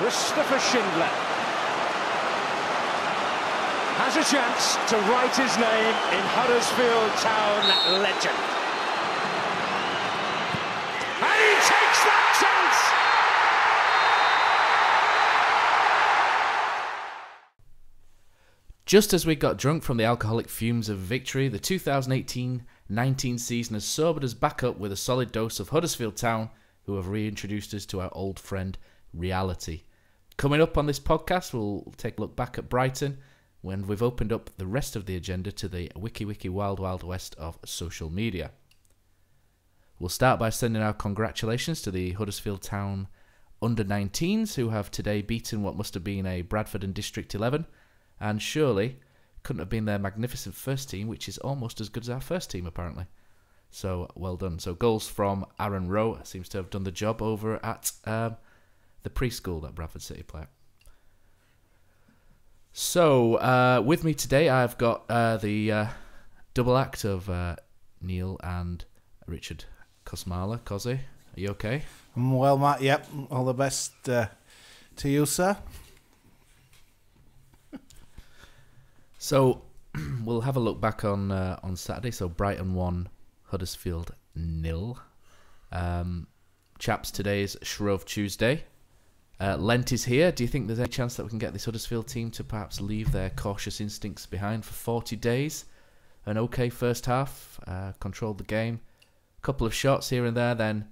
Christopher Schindler has a chance to write his name in Huddersfield Town legend. And he takes that chance! Just as we got drunk from the alcoholic fumes of victory, the 2018-19 season has sobered us back up with a solid dose of Huddersfield Town, who have reintroduced us to our old friend, reality. Coming up on this podcast, we'll take a look back at Brighton, when we've opened up the rest of the agenda to the wiki wild west of social media. We'll start by sending our congratulations to the Huddersfield Town under-19s, who have today beaten what must have been a Bradford and District 11, and surely couldn't have been their magnificent first team, which is almost as good as our first team, apparently. So, well done. So, goals from Aaron Rowe seems to have done the job over at the preschool that Bradford City play at. So, with me today, I've got the double act of Neil and Richard Kosmala. Kozzy, are you okay? I'm well, Matt. Yep. All the best to you, sir. So, we'll have a look back on Saturday. So, Brighton 1, Huddersfield 0. Chaps, today is Shrove Tuesday. Lent is here. Do you think there's any chance that we can get this Huddersfield team to perhaps leave their cautious instincts behind for 40 days? An okay first half, controlled the game. A couple of shots here and there, then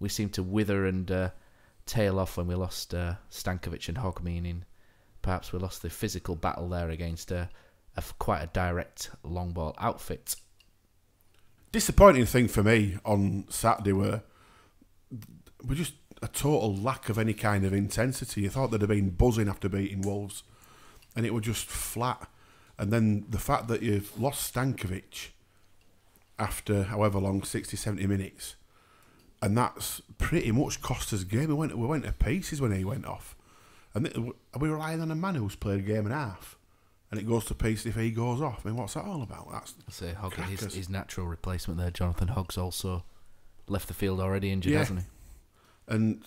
we seemed to wither and tail off when we lost Stankovic and Hogg, meaning perhaps we lost the physical battle there against quite a direct long ball outfit. Disappointing thing for me on Saturday were just a total lack of any kind of intensity. You thought they'd have been buzzing after beating Wolves, and it was just flat. And then the fact that you've lost Stankovic after however long, 60, 70 minutes, and that's pretty much cost us a game. We went to pieces when he went off. And are we relying on a man who's played a game and a half, and it goes to pieces if he goes off? I mean, what's that all about? That's Hogg, his natural replacement there, Jonathan Hogg's also left the field already injured, hasn't he? And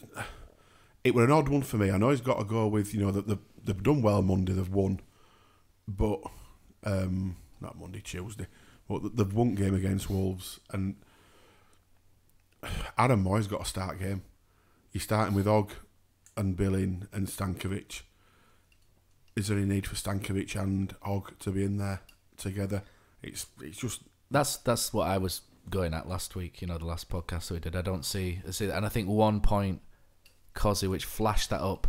it was an odd one for me. I know he's got to go with, they've done well Monday, they've won, but not Monday, Tuesday, but they've won game against Wolves, and Adam Moy's got to start game. You're starting with Hogg and Billing and Stankovic. Is there any need for Stankovic and Hogg to be in there together? It's just that's what I was going at last week, the last podcast we did. I don't see, and I think one point, Kozzy, which flashed that up,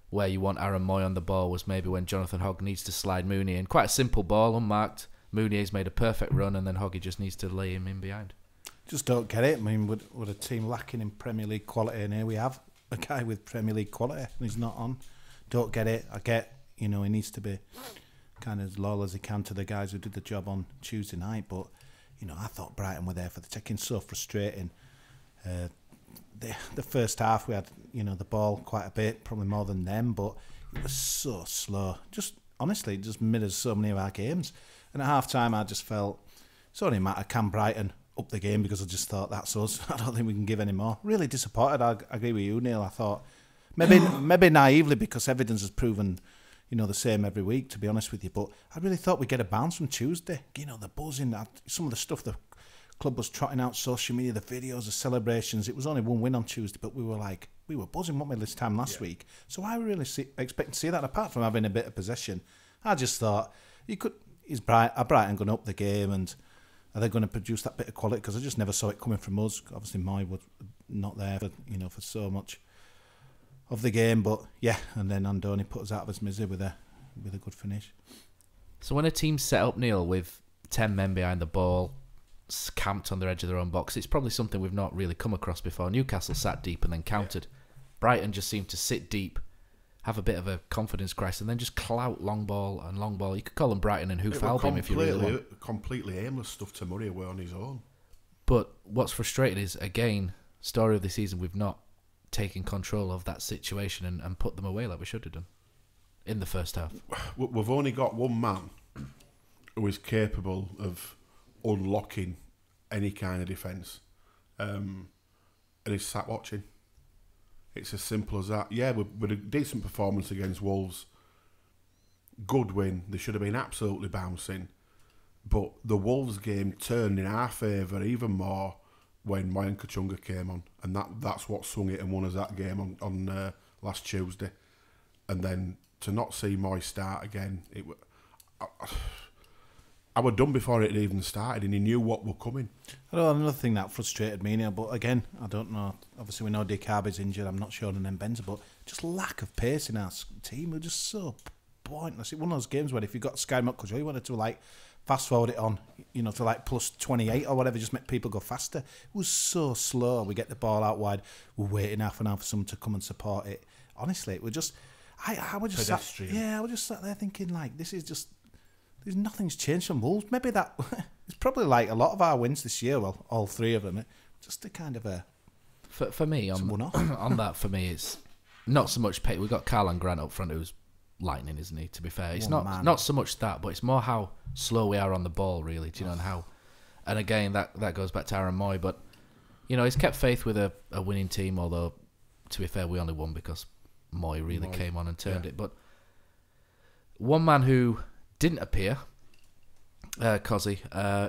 where you want Aaron Moy on the ball, was maybe when Jonathan Hogg needs to slide Mooney in. Quite a simple ball, unmarked. Mooney's made a perfect run, and then Hoggy just needs to lay him in behind. Just don't get it. I mean, would a team lacking in Premier League quality, and here we have a guy with Premier League quality, and he's not on. Don't get it. I get, he needs to be kind of as loyal as he can to the guys who did the job on Tuesday night, but I thought Brighton were there for the taking. So frustrating. The first half we had, the ball quite a bit, probably more than them, but it was so slow. Just honestly, it just mirrors so many of our games. And at half time, I just felt it's only a matter, can Brighton up the game, because I just thought that's us. I don't think we can give any more. Really disappointed. I agree with you, Neil. I thought maybe naively, because evidence has proven the same every week, to be honest with you. But I really thought we'd get a bounce from Tuesday. The buzzing, some of the stuff the club was trotting out, social media, the videos, the celebrations. It was only one win on Tuesday, but we were buzzing, weren't we, this time last week? So I really expect to see that, apart from having a bit of possession. I just thought, are Brighton going to up the game, and are they going to produce that bit of quality? Because I just never saw it coming from us. Obviously, Moy was not there for so much of the game, but yeah, and then Andoni put us out of his misery with a good finish. So when a team's set up, Neil, with 10 men behind the ball, camped on the edge of their own box, it's probably something we've not really come across before. Newcastle sat deep and then countered. Yeah. Brighton just seemed to sit deep, have a bit of a confidence crisis, and then just clout long ball. You could call them Brighton and hoof Albion if you really want. Completely aimless stuff to Murray away on his own. But what's frustrating is, again, story of the season, we've not taken control of that situation and put them away like we should have done in the first half. We've only got one man who is capable of unlocking any kind of defence, and he's sat watching. It's as simple as that. Yeah, with a decent performance against Wolves, good win. They should have been absolutely bouncing. But the Wolves game turned in our favour even more when Moyen Kachunga came on. And that's what swung it and won us that game on last Tuesday. And then to not see Moy start again, I was done before it even started, and he knew what were coming. I know another thing that frustrated me now, but again, I don't know. Obviously, we know Diakabi's injured. I'm not sure on Benza, but just lack of pace in our team. We're just so pointless. It's one of those games where if you got Sky Muck control, you wanted to like fast forward it on, to like plus 28 or whatever, just make people go faster. It was so slow. We get the ball out wide. We're waiting half an hour for someone to come and support it. Honestly, we're just. I was just I was just sat there thinking like this is just. There's nothing's changed from Wolves. Maybe that it's probably like a lot of our wins this year. Well, all three of them. Just a kind of a for me on that. For me, it's not so much pay. We've got Carlan Grant up front, who's lightning, isn't he? To be fair, it's not so much that, but it's more how slow we are on the ball, really. Do you know and how? And again, that goes back to Aaron Moy, but he's kept faith with a winning team. Although, to be fair, we only won because Moy really came on and turned it. But one man who didn't appear, Cozzy,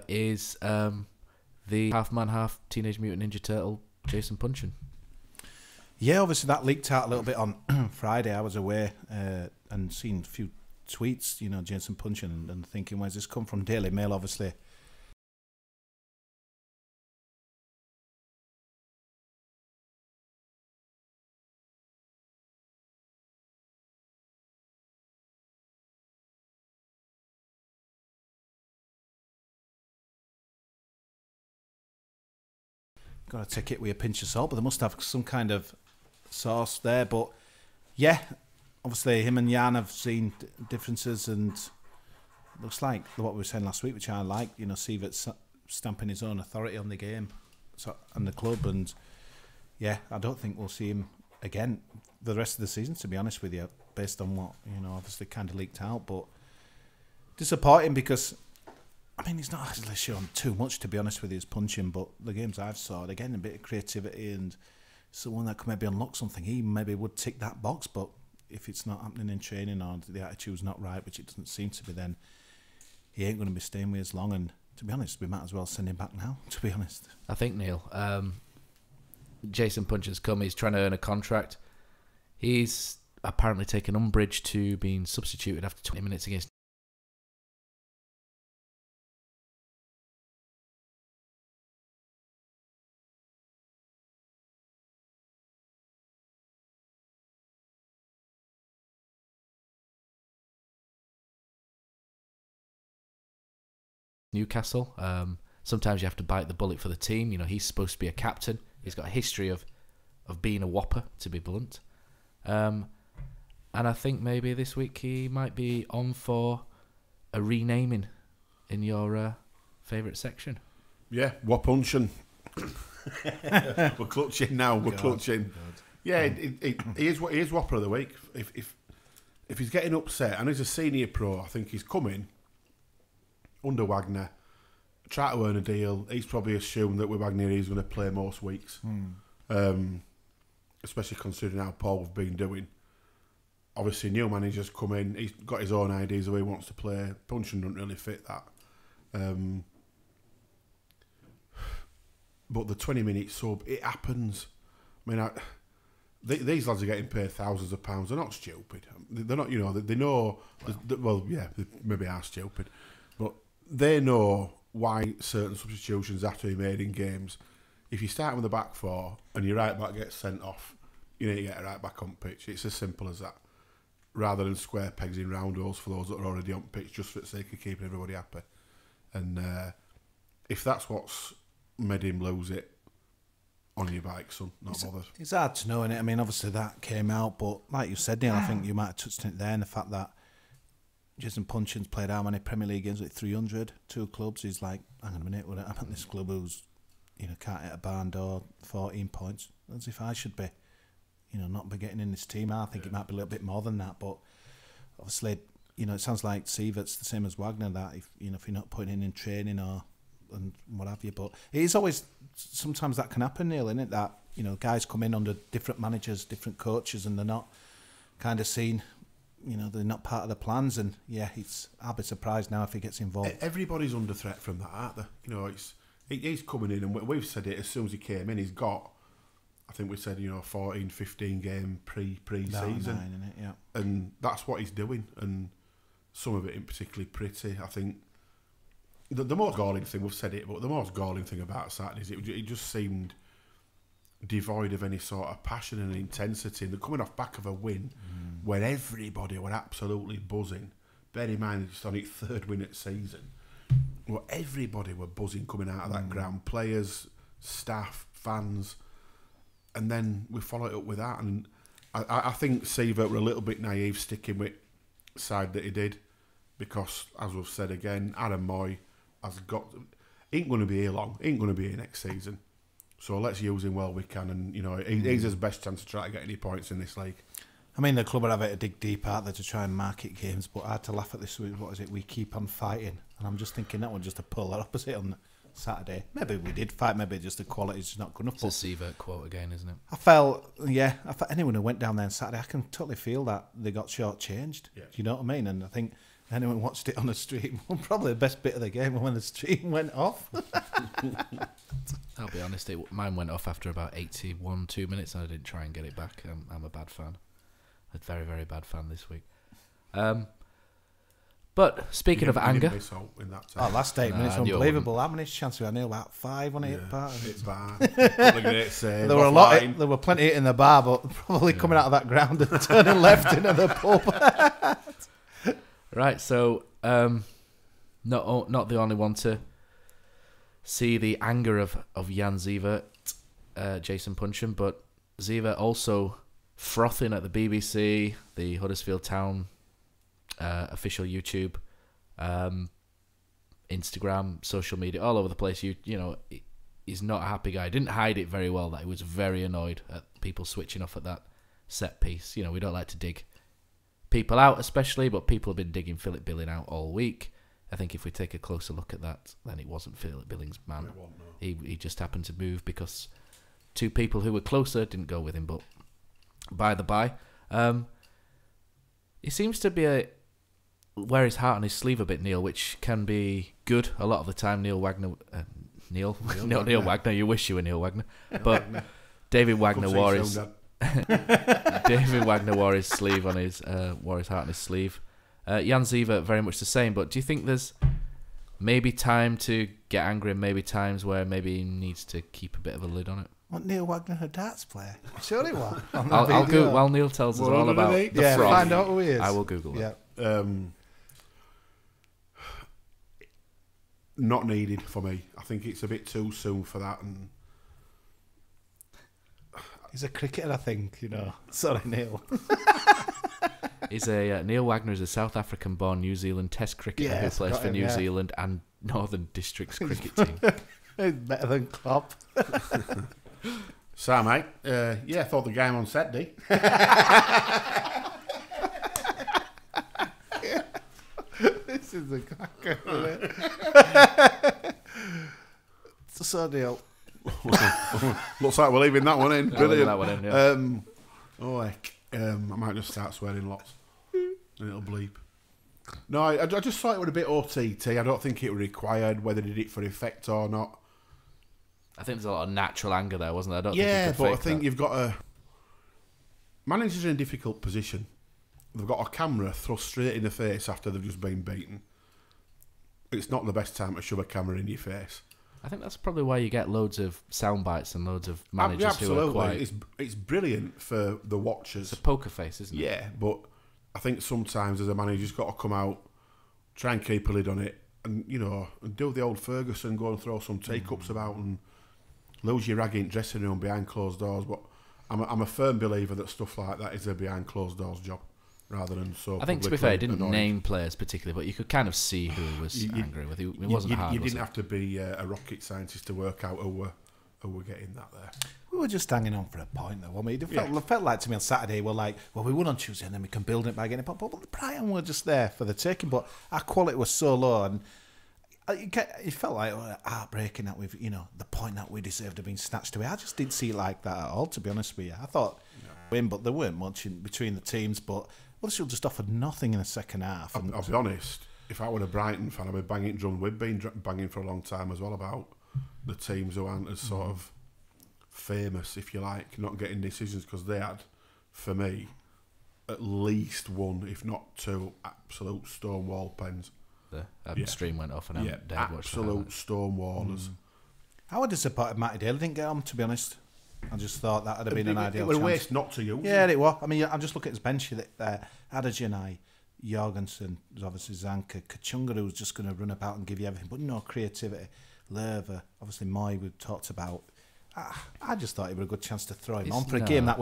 is the half-man, half-Teenage Mutant Ninja Turtle, Jason Punchin. Yeah, obviously that leaked out a little bit on Friday. I was away and seen a few tweets, Jason Punchin, and thinking, where's this come from? Daily Mail, obviously. Got to take it with a pinch of salt, but they must have some kind of sauce there. But yeah, obviously him and Jan have seen differences, and looks like what we were saying last week, which I like. Sivert stamping his own authority on the game and the club, and yeah, I don't think we'll see him again for the rest of the season. To be honest with you, based on what obviously kind of leaked out, but disappointing because. I mean, he's not actually shown too much, to be honest with you, his punching, but the games I've saw, again, a bit of creativity and someone that could maybe unlock something. He maybe would tick that box, but if it's not happening in training or the attitude's not right, which it doesn't seem to be, then he ain't going to be staying with us long. And to be honest, we might as well send him back now, to be honest. I think, Neil, Jason Punchin's come, he's trying to earn a contract. He's apparently taken umbrage to being substituted after 20 minutes against Newcastle. Sometimes you have to bite the bullet for the team. He's supposed to be a captain. He's got a history of being a whopper, to be blunt. And I think maybe this week he might be on for a renaming in your favourite section. Yeah, Wapunchin. We're clutching now. We're clutching. God. Yeah, he is Whopper of the week. If he's getting upset, and he's a senior pro, I think he's coming under Wagner, try to earn a deal. He's probably assumed that with Wagner he's going to play most weeks, especially considering how Paul's been doing. Obviously, new manager's come in. He's got his own ideas of who he wants to play. Punchin doesn't really fit that. But the 20-minute sub, it happens. I mean, these lads are getting paid thousands of pounds. They're not stupid. They're not, they know. Well, yeah, they maybe are stupid, but they know why certain substitutions have to be made in games. If you start with the back four and your right back gets sent off, you need to get a right back on pitch. It's as simple as that. Rather than square pegs in round holes for those that are already on pitch, just for the sake of keeping everybody happy. And if that's what's made him lose it, on your bike, son, not bothered. It's hard to know, innit? I mean, obviously that came out, but like you said, Neil, I think you might have touched it there, and the fact that Jason Punchin's played how many Premier League games? Like 300, 2 clubs. He's like, hang on a minute, I'm at this club who's, can't hit a barn door, 14 points. As if I should be, not be getting in this team. I think it might be a little bit more than that, but obviously, it sounds like Sievert's the same as Wagner, that if you're not putting in training or and what have you. But it is always, sometimes that can happen, Neil, isn't it? That, you know, guys come in under different managers, different coaches, and they're not kind of seen, you know, they're not part of the plans. And yeah, I'll be surprised now if he gets involved. Everybody's under threat from that, aren't they? You know, he's coming in, and we've said it as soon as he came in, he's got, I think we said, you know, 14, 15 game pre-season. 9, isn't it? Yeah. And that's what he's doing, and some of it in particularly pretty. I think the most galling thing, we've said it, but the most galling thing about Saturday is it just seemed devoid of any sort of passion and intensity. And they're coming off back of a win where everybody were absolutely buzzing. Bear in mind, it's on its 3rd win at season. Well, everybody were buzzing coming out of that ground. Players, staff, fans. And then we follow it up with that. And I think Sievert were a little bit naive sticking with the side that he did. Because, as we've said again, Adam Moy ain't going to be here long. Ain't going to be here next season. So let's use him while we can. And, you know, he's his best chance to try to get any points in this league. I mean, the club would have it to dig deep out there to try and market games, but I had to laugh at this. What is it? We keep on fighting. And I'm just thinking that one just a polar opposite on Saturday. Maybe we did fight, maybe just the quality's just not good enough. It's a Sievert quote again, isn't it? I felt anyone who went down there on Saturday, I can totally feel that they got shortchanged. Yeah. Do you know what I mean? And I think anyone watched it on the stream, probably the best bit of the game when the stream went off. I'll be honest, mine went off after about 81, 2 minutes, and I didn't try and get it back. I'm a bad fan. A very, very bad fan this week. But speaking of anger, last 8 minutes, unbelievable. How many chances we had? Neil, about 5 on it hit bar. It's bad. There were a lot. There were plenty hitting the bar, but probably coming out of that ground and turning left into the pub. Right, so not the only one to see the anger of Jan Sievert, Jason Puncheon, but Sievert also frothing at the BBC, the Huddersfield Town official YouTube, Instagram, social media, all over the place. You know, he's not a happy guy. He didn't hide it very well that he was very annoyed at people switching off at that set piece. You know, we don't like to dig people out especially, but people have been digging Philip Billing out all week. I think if we take a closer look at that, then it wasn't Philip Billing's man. He just happened to move because 2 people who were closer didn't go with him. But by the by, he seems to be wear his heart on his sleeve a bit, Neil, which can be good a lot of the time. Neil Wagner. Neil Wagner. You wish you were Neil Wagner, but David Wagner wore his David Wagner wore his sleeve on his wore his heart on his sleeve. Jan Sievert very much the same. But do you think there's maybe time to get angry, and maybe times where maybe he needs to keep a bit of a lid on it? Want Neil Wagner a darts player? Sure he was. I'll go while Neil tells us all about the froth. Find out who he is. I will Google it. Yeah. Not needed for me. I think it's a bit too soon for that. And he's a cricketer, I think. You know. Sorry, Neil. Neil Wagner is a South African-born New Zealand Test cricketer who plays for New Zealand and Northern Districts cricket team. He's better than Klopp. So, mate, I thought the game on Saturday. This is a cracker, isn't it? So, Neil. Looks like we're leaving that one in. Brilliant. That one in, yeah. I might just start swearing lots. And it'll bleep. No, I just thought it was a bit OTT. I don't think it was required, whether they did it for effect or not. I think there's a lot of natural anger there, wasn't there? I don't think I think you've got a... Managers in a difficult position. They've got a camera thrust straight in the face after they've just been beaten. It's not the best time to shove a camera in your face. I think that's probably why you get loads of sound bites and loads of managers who are quite... It's brilliant for the watchers. It's a poker face, isn't it? Yeah, but I think sometimes as a manager, you've got to come out, try and keep a lid on it, and, you know, and do the old Ferguson, go and throw some teacups about and lose your rag in dressing room behind closed doors. But I'm a firm believer that stuff like that is a behind closed doors job, rather than so. I think, to be fair, he didn't name players particularly, but you could kind of see who he was angry with. It wasn't hard. You didn't have to be a rocket scientist to work out who were getting that there. We were just hanging on for a point, though. I mean, it felt like to me on Saturday, we're like, well, we won on Tuesday and then we can build it by getting it. But Brighton were just there for the taking. But our quality was so low. And It felt like heartbreaking that we've, the point that we deserved to have been snatched away. I just didn't see it like that at all, to be honest with you. I thought win, but there weren't much in between the teams. But Huddersfield just offered nothing in the second half. I'll be honest. If I were a Brighton fan, I'd be banging drum. We've been banging for a long time as well about the teams who aren't as sort of famous, if you like, not getting decisions, because they had, for me, at least one, if not two, absolute stonewall pens. The stream went off and absolute stonewallers. I was disappointed Matty Daly didn't get on, to be honest. I just thought that would have been an ideal chance. It was a waste not to use. Yeah, it was. I mean, I'm just looking at his bench there. Adesina, Jorgensen, there's obviously Zanka, Kachunga, who's just going to run about and give you everything, but no creativity. Lerver, obviously Moy, we've talked about. I just thought it was a good chance to throw him on for a game that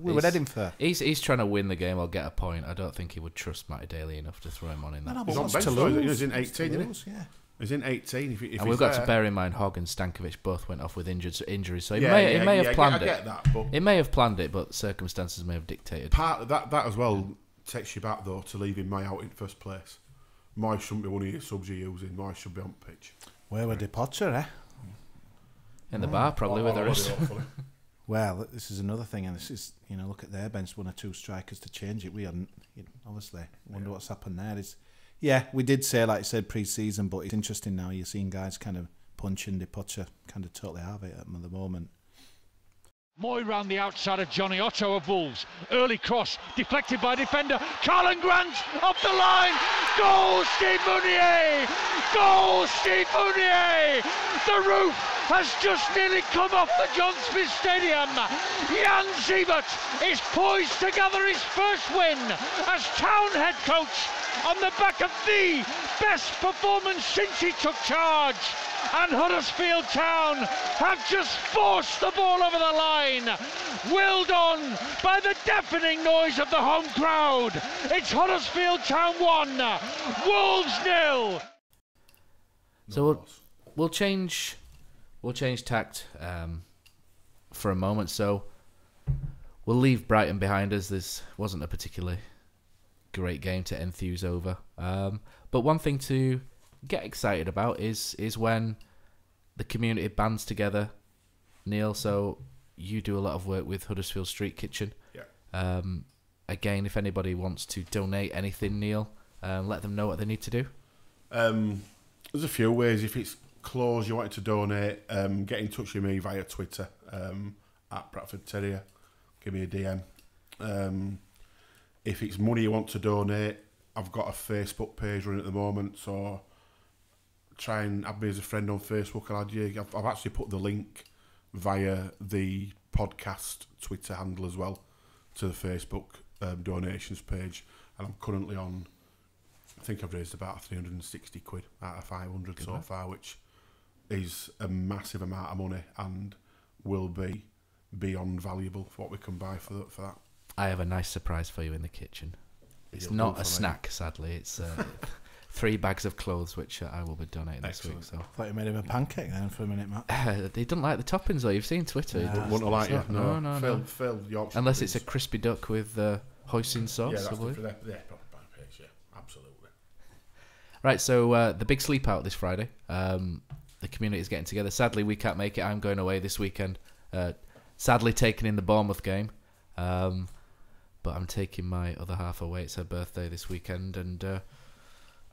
we were heading for. He's trying to win the game or get a point. I don't think he would trust Matty Daly enough to throw him on in that. He's on bench, he was in 18, didn't he? Yeah. He's in 18. And we've got to bear in mind Hogg and Stankovic both went off with injuries, so he may have planned it. I get that, but he may have planned it, but circumstances may have dictated. Part of that as well takes you back though to leaving Moy out in the first place. Moy shouldn't be one of your subs you're using. Moy should be on pitch. Where were Potter, eh? In the bar, probably, with the rest. Well, this is another thing, and this is, look at their bench, 1 or 2 strikers to change it. We hadn't, obviously, wonder what's happened there. We did say, like I said, pre-season, but it's interesting now. You're seeing guys kind of punching the Potter, kind of totally have it at the moment. Moy round the outside of Johnny Otto of Wolves. Early cross, deflected by defender. Carlin Grant off the line. Goal, Steve Mounier! Goal, Steve Mounier! The roof has just nearly come off the John Smith Stadium. Jan Siebert is poised to gather his first win as Town head coach on the back of the best performance since he took charge. And Huddersfield Town have just forced the ball over the line, willed on by the deafening noise of the home crowd. It's Huddersfield Town 1, Wolves 0. So we'll change tact for a moment. So we'll leave Brighton behind us. This wasn't a particularly great game to enthuse over. But one thing to get excited about is when the community bands together, Neil. So you do a lot of work with Huddersfield Street Kitchen. Yeah. Again, if anybody wants to donate anything, Neil, let them know what they need to do. There's a few ways. If it's clothes you wanted to donate, get in touch with me via Twitter at Bradford Terrier. Give me a DM. If it's money you want to donate, I've got a Facebook page running at the moment, so try and add me as a friend on Facebook. I'll add you. I've actually put the link via the podcast Twitter handle as well to the Facebook donations page, and I'm currently on, I think I've raised about 360 quid out of 500 so far, which is a massive amount of money and will be beyond valuable for what we can buy for that. I have a nice surprise for you in the kitchen. It's not a snack, sadly. It's 3 bags of clothes, which I will be donating this week. So I thought you made him a pancake then for a minute, Matt. They don't like the toppings, though. You've seen Twitter. Wouldn't have liked it. No. Phil Yorkshire. Unless it's a crispy duck with hoisin sauce. Yeah, that's probably pancakes, yeah. Absolutely. Right, so the big sleep out this Friday. The community is getting together. Sadly, we can't make it. I'm going away this weekend. Sadly, taking in the Bournemouth game. But I'm taking my other half away. It's her birthday this weekend, and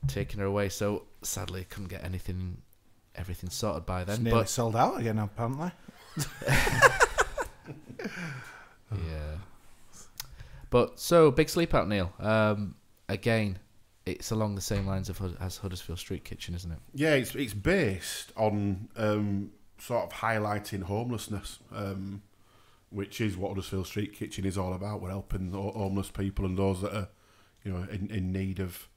taking her away. So sadly, couldn't get everything sorted by then. It's nearly sold out again, apparently. Yeah. But so big sleep out, Neil. Again, it's along the same lines as Huddersfield Street Kitchen, isn't it? Yeah, it's based on sort of highlighting homelessness. Which is what Huddersfield Street Kitchen is all about. We're helping homeless people and those that are, in need of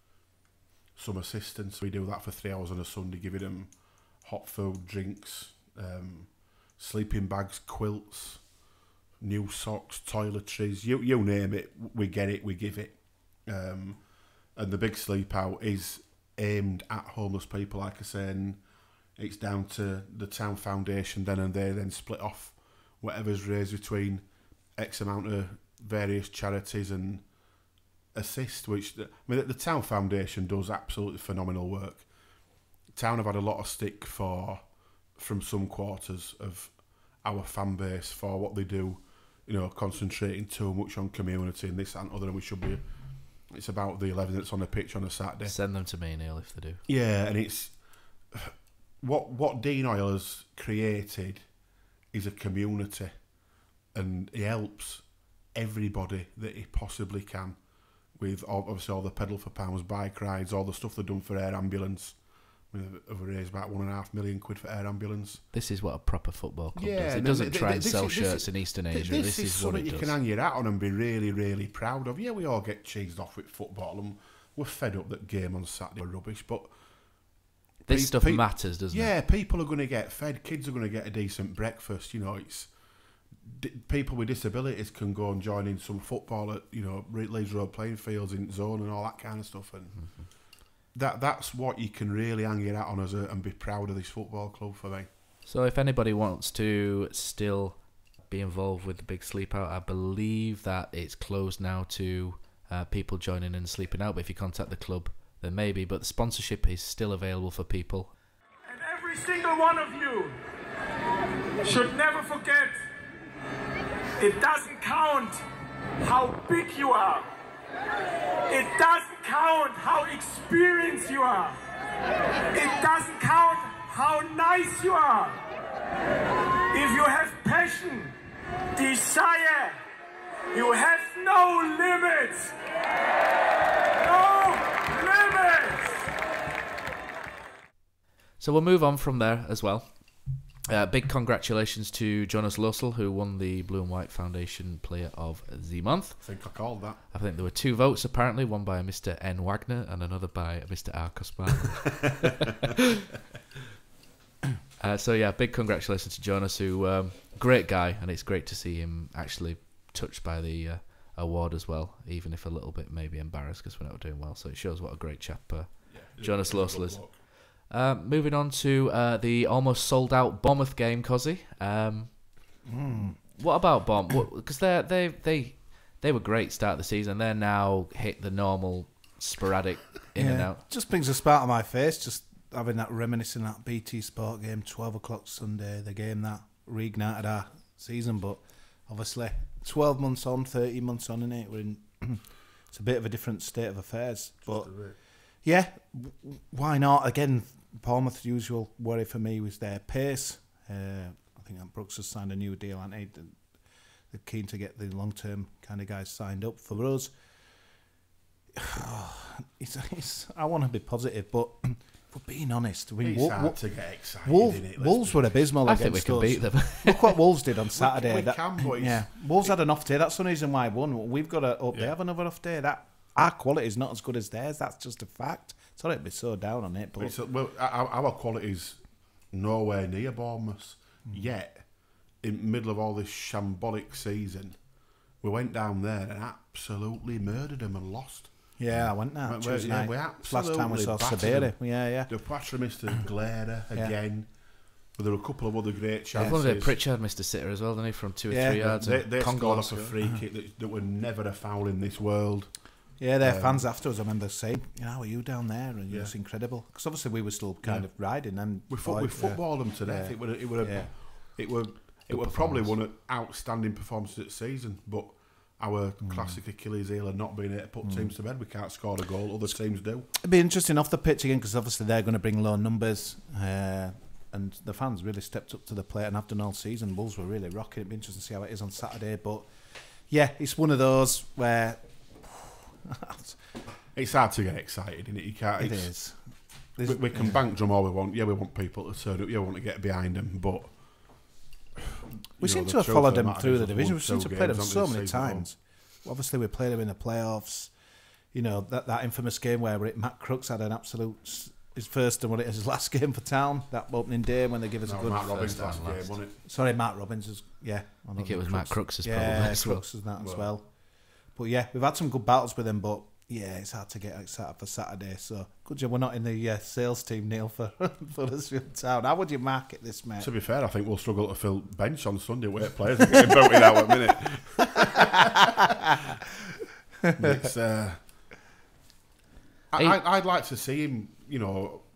some assistance. We do that for 3 hours on a Sunday, giving them hot food, drinks, sleeping bags, quilts, new socks, toiletries. You name it, we get it, we give it. And the big sleep out is aimed at homeless people, like I say, and it's down to the Town Foundation then and there, then split off whatever's raised between X amount of various charities and assist, which the Town Foundation does absolutely phenomenal work. Town have had a lot of stick from some quarters of our fan base for what they do, concentrating too much on community and this and other, and we should be. It's about the 11 that's on the pitch on a Saturday. Send them to me, Neil, if they do. Yeah, and it's what Dean Oil has created is a community, and he helps everybody that he possibly can with obviously all the pedal for pounds, bike rides, all the stuff they've done for air ambulance. Have raised about £1.5 million for air ambulance. This is what a proper football club does. It doesn't try and sell shirts in Eastern Asia. This is what something it you does. can hang your hat on and be really, really proud of. Yeah, we all get cheesed off with football, and we're fed up that game on Saturday were rubbish, but this stuff matters, doesn't it? Yeah, people are going to get fed. Kids are going to get a decent breakfast. It's people with disabilities can go and join in some football at Leeds Road playing fields in zone and all that kind of stuff, and that's what you can really hang your hat on and be proud of this football club for me. So if anybody wants to still be involved with the big sleep out, I believe that it's closed now to people joining and sleeping out, but if you contact the club then maybe, but the sponsorship is still available for people. And every single one of you should never forget, it doesn't count how big you are. It doesn't count how experienced you are. It doesn't count how nice you are. If you have passion, desire, you have no limits. No limits. So we'll move on from there as well. Big congratulations to Jonas Lossell, who won the Blue and White Foundation Player of the Month. I think I called that. I think there were 2 votes apparently, one by Mr. N. Wagner and another by Mr. R. Cosman. So yeah, big congratulations to Jonas, who great guy, and it's great to see him actually touched by the award as well, even if a little bit maybe embarrassed because we're not doing well. So it shows what a great chap Jonas Lossell is. Moving on to the almost sold out Bournemouth game, Cozzy. What about Bournemouth? Because they were great start of the season. They're now hit the normal sporadic in and out. Just brings a spark on my face, just having that reminiscing that BT Sport game, 12 o'clock Sunday, the game that reignited our season. But obviously, 12 months on, 13 months on, innit? We're in it's a bit of a different state of affairs. But yeah, why not? Again, Bournemouth's usual worry for me was their pace. I think that Brooks has signed a new deal, and they're keen to get the long-term kind of guys signed up. For us, I want to be positive, but if we're being honest, it's hard to get excited. Wolves were abysmal I against think we can us. beat them. Look what Wolves did on Saturday. We can, but Wolves had an off day. That's the reason why I won. We've got to hope they have another off day. That our quality is not as good as theirs. That's just a fact. Sorry to be so down on it, but our quality's nowhere near Bournemouth. Yet, in the middle of all this shambolic season, we went down there and absolutely murdered them and lost. Yeah, I went now. We absolutely last time we saw battered Sabiri. them. Yeah. The Patra missed a Glera again. But there were a couple of other great chances. One of the Pritchard missed a sitter as well, didn't he, from 2 or 3 yards? They scored off a free kick that were never a foul in this world. Yeah, their fans afterwards, I remember saying, how are you down there? And it was incredible. Because obviously we were still kind of riding. And we footballed them today. It were probably one of outstanding performances of the season, but our classic Achilles heel and not being able to put teams to bed. We can't score a goal, other teams do. It'd be interesting off the pitch again, because obviously they're going to bring low numbers, and the fans really stepped up to the plate and have done all season. Wolves were really rocking. It'd be interesting to see how it is on Saturday, but yeah, it's one of those where it's hard to get excited, isn't it? You can't. It is. We can bank drum all we want. Yeah, we want people to turn up. Yeah, we want to get behind them, but we seem to have followed them through the division. We seem to have played them so many times. Obviously, we played them in the playoffs. You know, that infamous game where Matt Crooks had an absolute his first and what it is his last game for Town. That opening day when they give us a good Matt Robbins' last game, wasn't it? Sorry, Matt Robbins is I think it was Matt Crooks' problem as well. Crooks is that as well. But yeah, we've had some good battles with him, but yeah, it's hard to get excited for Saturday. So good job we're not in the sales team, Neil, for Huddersfield Town. How would you market this, mate? To be fair, I think we'll struggle to fill bench on Sunday with players are getting voted out at minute. It's, I'd like to see him,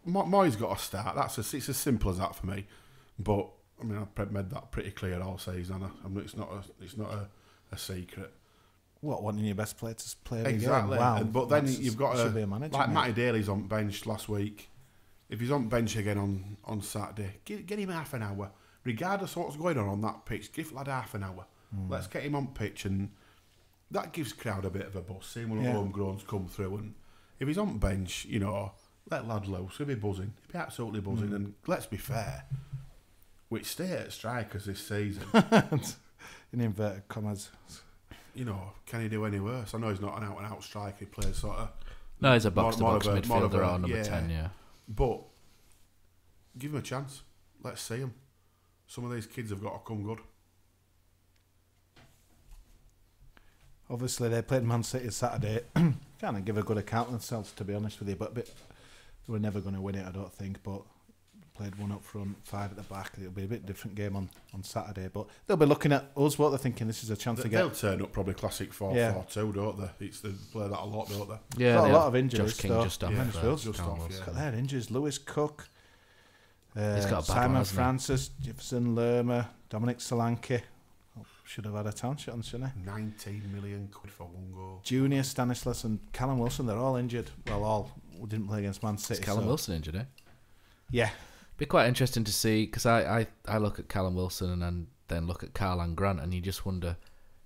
Moyes got to start. It's as simple as that for me. But I mean, I've made that pretty clear all season. It's not a secret. What, wanting your best player to play the Exactly. game? Wow. But then you've got should be a manager, like mate. Matty Daly's on bench last week. If he's on bench again on Saturday, get him half an hour. Regardless of what's going on that pitch, give lad half an hour. Let's get him on pitch, and that gives crowd a bit of a buzz. Seeing one of the homegrowns come through, and if he's on bench, you know, let lad loose. He'll be buzzing. He'll be absolutely buzzing. And let's be fair, which state at strikers this season, In inverted commas. you know, can he do any worse? I know he's not an out-and-out striker. He plays sort of... No, he's a box-to-box more of a- midfielder or number 10, yeah. But give him a chance. Let's see him. Some of these kids have got to come good. Obviously, they played Man City Saturday. Kind of give a good account of themselves, to be honest with you. But they were never going to win it, I don't think. But played one up front, 5 at the back. It'll be a bit different game on Saturday. But they'll be looking at us, what they're thinking, this is a chance to get... They'll turn up probably classic 4-4-2, don't they? They play that a lot, don't they? Yeah, got a they lot have of injuries. Josh King so just off. Mansfield. just Callum off, Wilson. yeah. Got their injuries. Lewis Cook, He's got a bad one, Simon hasn't he? Francis, Jefferson Lerma, Dominic Solanke. Should have had a town shot on, shouldn't he? 19 million quid for one goal. Junior, Stanislas and Callum Wilson, they're all injured. Well, all didn't play against Man City. Is Callum so- Wilson injured, eh? Yeah. Be quite interesting to see, because I look at Callum Wilson and then look at Karlan Grant, and you just wonder,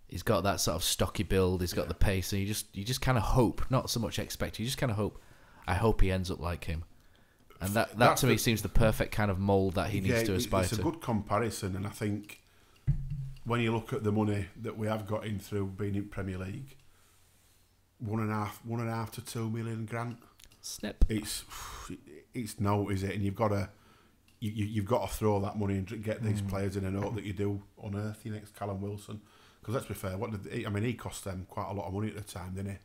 he's got that sort of stocky build, he's got the pace, and you just kind of hope, not so much expect, you just kind of hope, I hope he ends up like him. And that to me seems the perfect kind of mould that he needs to aspire to. It's a good comparison, and I think when you look at the money that we have got in through being in Premier League, 1.5 to 2 million Grant. Snip. It's no, is it? And you've got to throw that money and get these players in and hope that you do unearth your next Callum Wilson. Because let's be fair, he cost them quite a lot of money at the time, didn't he?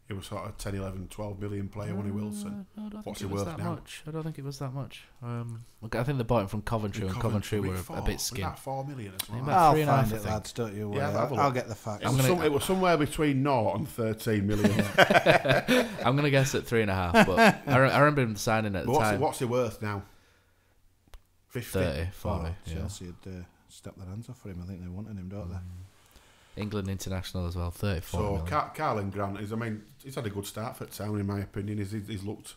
He was sort of 10, 11, 12 million player, wasn't he, Wilson? No, I don't What's think he it was worth that now? much. I don't think it was that much. I think they bought him from Coventry, and Coventry were a bit skint. Was that 4 million or something? About I'll 3.5, find I it, think. lads, don't you worry. Yeah, have a look. I'll get the facts. It was somewhere between 0 and 13 million. I'm going to guess at 3.5, but I remember him signing at the time. What's he worth now? 50? 30, 40, yeah. Chelsea had stepped their hands off for him. I think they wanted him, don't they? England international as well, 34 So million. Karlan Grant he's had a good start for Town in my opinion. He's looked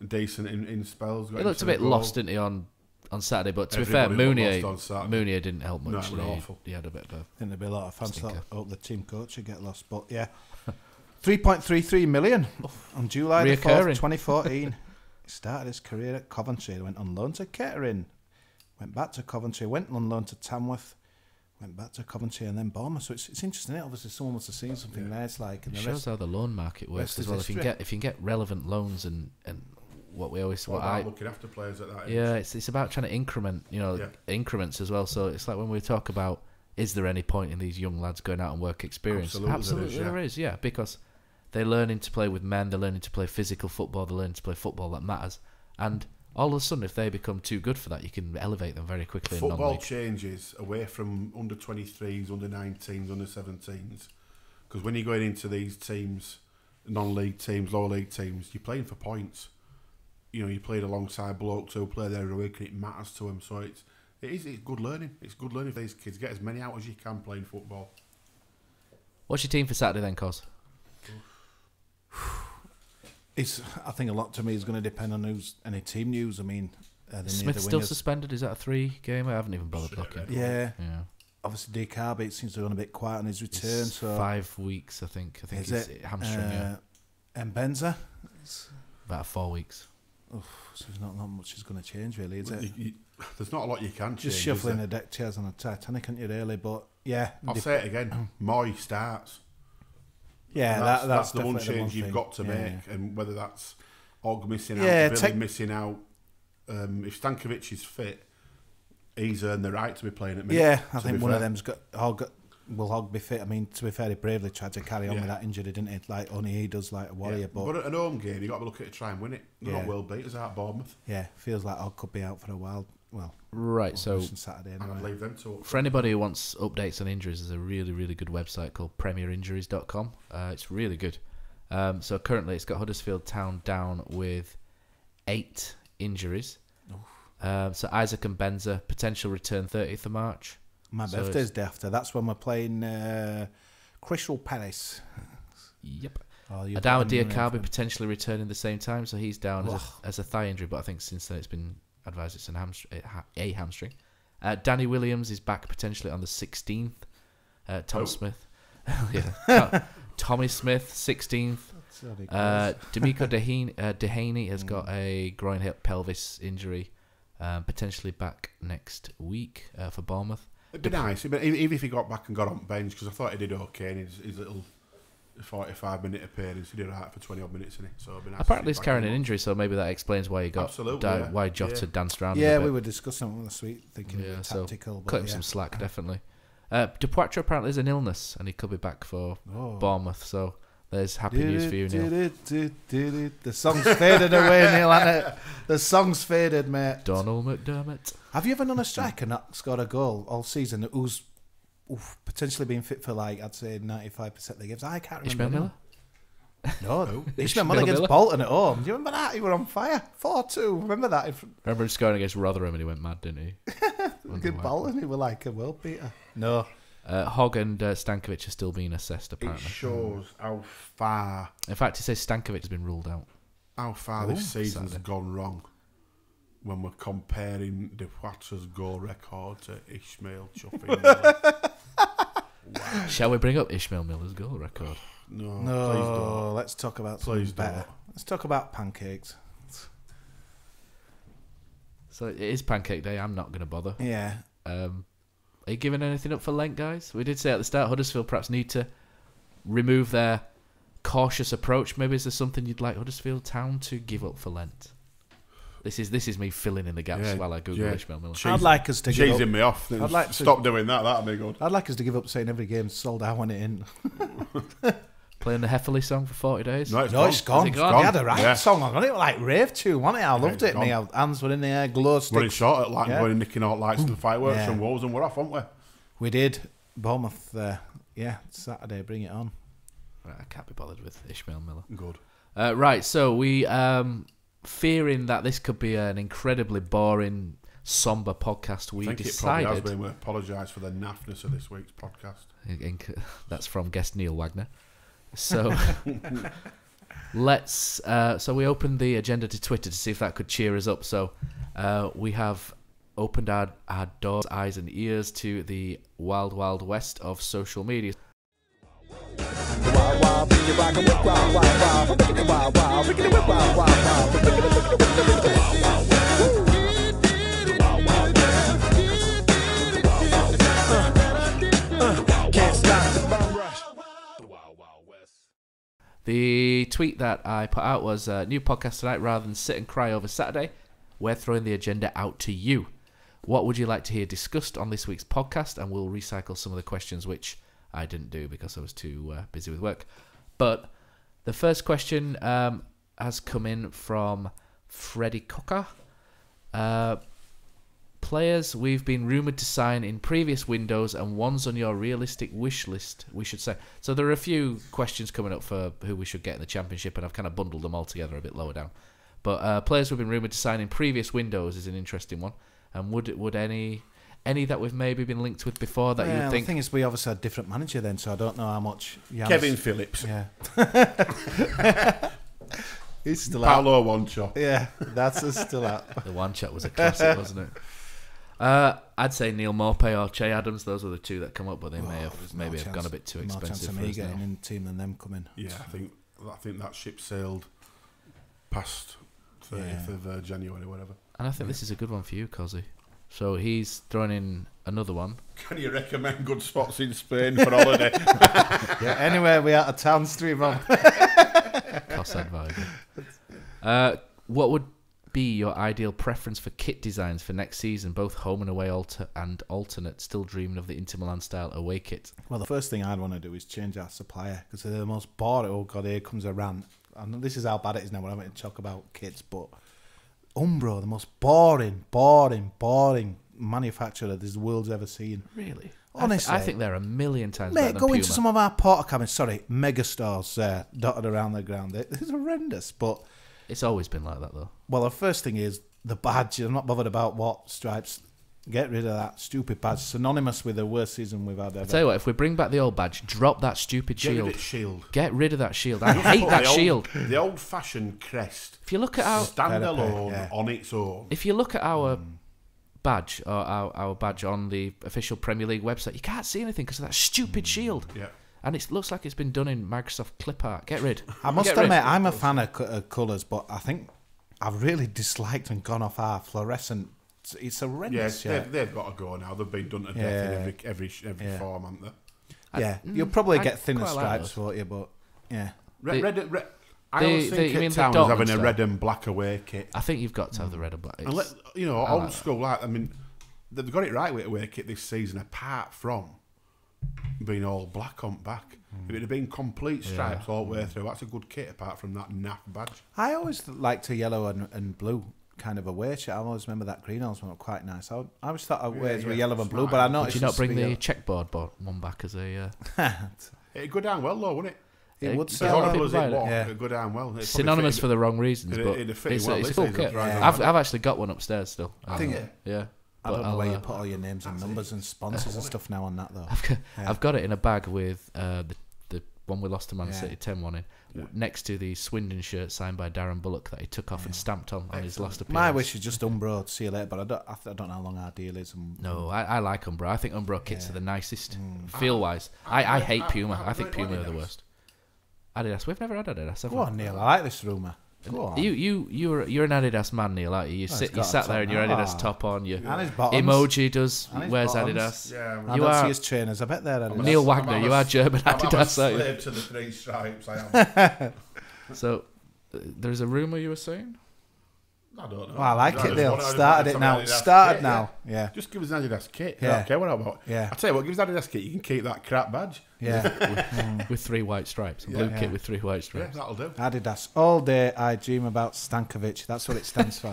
decent in spells. He looked a bit lost, didn't he, on Saturday? But to be fair, Everybody looked lost on Saturday. Mounier didn't help much. No, it was awful. He had a bit of a... I think there'd be a lot of fans Stinker. that hope the team coach would get lost. But yeah, 3.33 million on July the 4th, Reoccurring. 2014. He started his career at Coventry. He went on loan to Kettering. Went back to Coventry. Went on loan to Tamworth. Went back to Coventry and then Bournemouth. So it's interesting. Obviously, someone must have seen something there. It's like and It the shows rest. how the loan market works rest as is well. If you history. can get relevant loans and what we always Looking after players at that age. yeah, it's about trying to increment, increments as well. So it's like when we talk about, is there any point in these young lads going out and work experience? Absolutely there is, yeah, because they're learning to play with men, they're learning to play physical football, they're learning to play football that matters, and all of a sudden, if they become too good for that, you can elevate them very quickly. in Football non-league. changes away from under 23s, under 19s, under 17s. Because when you're going into these teams, non-league teams, lower league teams, you're playing for points. You played alongside blokes who play there every week, and it matters to them. So it's good learning. It's good learning for these kids. Get as many out as you can playing football. What's your team for Saturday then, Cos? I think a lot to me is going to depend on any team news. I mean, Smith still suspended? Is that a 3-gamer? I haven't even bothered looking. Yeah. Yeah. Obviously, DKB, it seems to have gone a bit quiet on his return. It's So 5 weeks, I think. I think is it's it hamstring. Yeah. And Benza? About 4 weeks. So there's not much is going to change, really, is it? There's not a lot you can change. Just is shuffling there? the deck chairs on a Titanic, aren't you, really? But yeah. I'll say it again. Moy starts. Yeah, And that's the one definitely change you've thing. got to Yeah, make, and whether that's Og missing out, Yeah, Billy missing out. If Stankovic is fit, he's earned the right to be playing at minute. Yeah, I to think be one fair. of them's will Hogg be fit? I mean, to be fair, he bravely tried to carry on with that injury, didn't he? Like only he does, like a warrior. Yeah. But at an home game, you've got to look at it, try and win it. They're not well beat us out Bournemouth. yeah, feels like Hogg could be out for a while. Well, Right, so Saturday And I'd anyway. leave them to it. for anybody who wants updates on injuries, there's a really, really good website called premierinjuries.com. It's really good. So currently it's got Huddersfield Town down with 8 injuries. So Isaac and Benza, potential return 30th of March. My birthday's day after. That's when we're playing Crystal Palace. Yep. Oh, Adama Diakabi potentially returning the same time, so he's down as a thigh injury, but I think since then it's been advised it's a hamstring. Danny Williams is back potentially on the 16th. Tom Smith. Tommy Smith, 16th. D'Amico Dehaney has got a groin hip pelvis injury, potentially back next week for Bournemouth. It'd be nice, even if he got back and got on bench, because I thought he did okay in his little 45-minute appearance. He did all right for 20 odd minutes, didn't he? So it'd be nice. Apparently he's carrying an injury, so maybe that explains why he got why Jota danced around. Yeah, we were discussing it last week, thinking it was tactical. Cut him some slack, definitely. Depoitre apparently is an illness, and he could be back for Bournemouth. So there's happy news for you, Neil. The song's faded away, Neil, hasn't it? The song's faded, mate. Donald McDermott. Have you ever known a striker not scored a goal all season who's potentially been fit for, like, I'd say 95% of the games? I can't remember. Ishmael Miller? No. Ishmael Miller against Bolton at home. Do you remember that? He were on fire. 4-2. Remember that? Remember him scoring against Rotherham and he went mad, didn't he? Against Bolton, he were like a world beater. No. Hogg and Stankovic are still being assessed, apparently. It shows how far... In fact, it says Stankovic has been ruled out. How far this season's gone wrong when we're comparing Depoitre's goal record to Ishmael Chuffing Miller. Wow. Shall we bring up Ishmael Miller's goal record? No, please don't. Let's talk about Please something better. don't. Let's talk about pancakes. So it is Pancake Day. I'm not going to bother. Yeah. Are you giving anything up for Lent, guys? We did say at the start Huddersfield perhaps need to remove their cautious approach. Maybe is there something you'd like Huddersfield Town to give up for Lent? This is me filling in the gaps while I Google Ishmael Miller. I'd like us to give up. Cheesing me off. I'd like to stop doing that. That'd be good. I'd like us to give up saying every game's sold out when it in. Playing the Heffley song for 40 days? No, it's gone. Is it gone? They had a right song on it. It was like rave tune, wasn't it? I loved it. My hands were in the air, glow sticks. Running short at like going nicking out lights and fireworks and woes, and we're off, aren't we? We did. Bournemouth, Saturday, bring it on. Right, I can't be bothered with Ishmael Miller. Good. Right, so we, fearing that this could be an incredibly boring, sombre podcast, we decided... it probably has been. We apologise for the naffness of this week's podcast. That's from guest Neil Wagner. So so we opened the agenda to Twitter to see if that could cheer us up. So we have opened our doors, eyes and ears to the wild, wild west of social media. The tweet that I put out was new podcast tonight. Rather than sit and cry over Saturday, we're throwing the agenda out to you. What would you like to hear discussed on this week's podcast? And we'll recycle some of the questions which I didn't do because I was too busy with work. But the first question has come in from Freddie Cocker. Players we've been rumoured to sign in previous windows and ones on your realistic wish list, we should say. So there are a few questions coming up for who we should get in the Championship, and I've kind of bundled them all together a bit lower down. But players we've been rumoured to sign in previous windows is an interesting one. And would any that we've maybe been linked with before that you would think... The thing is, we obviously had a different manager then, so I don't know how much... Kevin Phillips. Yeah. He's still Paolo out. Wancho. Yeah, that's still out. The one shot was a classic, wasn't it? I'd say Neil Maupay or Che Adams. Those were the two that come up, but they may have gone a bit too expensive. More chance of me getting in the team than them coming. Yeah, I think that ship sailed past 30th of January, whatever. And I think this is a good one for you, Cozzy. So he's thrown in another one. Can you recommend good spots in Spain for holiday? Yeah, anywhere we out of town stream on. Cost advisor. What would be your ideal preference for kit designs for next season, both home and away and alternate? Still dreaming of the Inter Milan style away kit. Well, the first thing I'd want to do is change our supplier because they're the most boring. Oh God, here comes a rant. And this is how bad it is now. We're having to talk about kits, but Umbro, the most boring manufacturer this world's ever seen. Really? Honestly, I think they're a million times better than go Puma. into some of our porter cabins. Mega stores dotted around the ground. It's horrendous, but it's always been like that, though. Well, the first thing is the badge. I'm not bothered about what stripes. Get rid of that stupid badge. Synonymous with the worst season we've had ever. I tell you what, if we bring back the old badge, drop that stupid shield. Shield. Get rid of that shield. I hate that shield. The old-fashioned crest. If you look at our standalone on its own. If you look at our badge or our badge on the official Premier League website, you can't see anything because of that stupid shield. Yeah. And it looks like it's been done in Microsoft clip art. Get rid. I must admit, I'm a fan of colours, but I think I've really disliked and gone off our fluorescent. It's horrendous. Yeah, they've got to go now. They've been done to death in every form, haven't they? Yeah, you'll probably get thinner stripes, won't you? But yeah, red. I always think at Town is having a red and black away kit. I think you've got to have the red and black. Old school. They've got it right with away kit this season, apart from being all black on back. If it had been complete stripes all the way through, that's a good kit. Apart from that naff badge, I always liked a yellow and blue kind of away shirt. I always remember that green one was quite nice. I always thought aways were yellow and blue, but I noticed. Did you not bring the checkboard one back as a? It'd go down well, though, wouldn't it? It would sell. It'd go down well. It's synonymous for the wrong reasons, but it's a cool kit. I've actually got one upstairs still. I think yeah. I don't know where you put all your names and numbers and sponsors and stuff now on that though. I've got it in a bag with the one we lost to Man City 10-1 in, next to the Swindon shirt signed by Darren Bullock that he took off and stamped on his last appearance. My wish is just Umbro, see you later, but I don't know how long our deal is. No, I like Umbro. I think Umbro kits are the nicest, feel-wise. I hate Puma. I think Puma are the worst. Adidas. We've never had Adidas, have we? Go on, Neil. I like this rumour. You're an Adidas man, Neil, aren't you? You sat there in your Adidas top on. Your emoji wears Adidas. Yeah, I don't see his trainers. I bet they're Adidas. Neil Wagner, you are German Adidas, aren't you? Slave to the three stripes. I am. So there's a rumour you were saying. I don't know. Well, I like it, Neil. Started now. Yeah. Just give us an Adidas kit. Yeah. Okay, what about? Yeah. I tell you what, give us an Adidas kit. You can keep that crap badge. Yeah. With 3 white stripes. A blue kit with 3 white stripes. Yeah, that'll do. Adidas. All day I dream about Stankovic. That's what it stands for.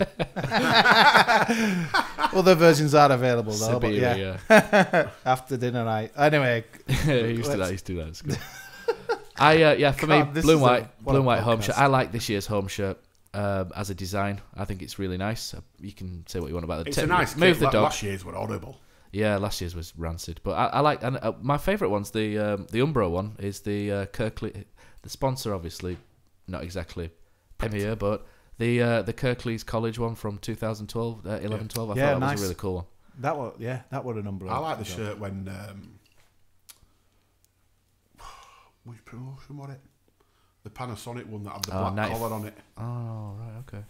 Other versions are available though. Siberia, but after dinner night. Anyway. used to that. It's good. For me, blue and white home shirt. I like this year's home shirt. As a design, I think it's really nice. You can say what you want about it. It's a nice move kit. the dog. Last year's were horrible. Yeah, last year's was rancid. But I like, and my favourite one's the Umbro one. Is the Kirkley, the sponsor, obviously not exactly Premier, but the Kirklees College one from 2012, 11-12. I thought that was a really cool one. That was an Umbro. I like the shirt when which promotion was it? The Panasonic one that had the black collar on it. Oh, right, okay.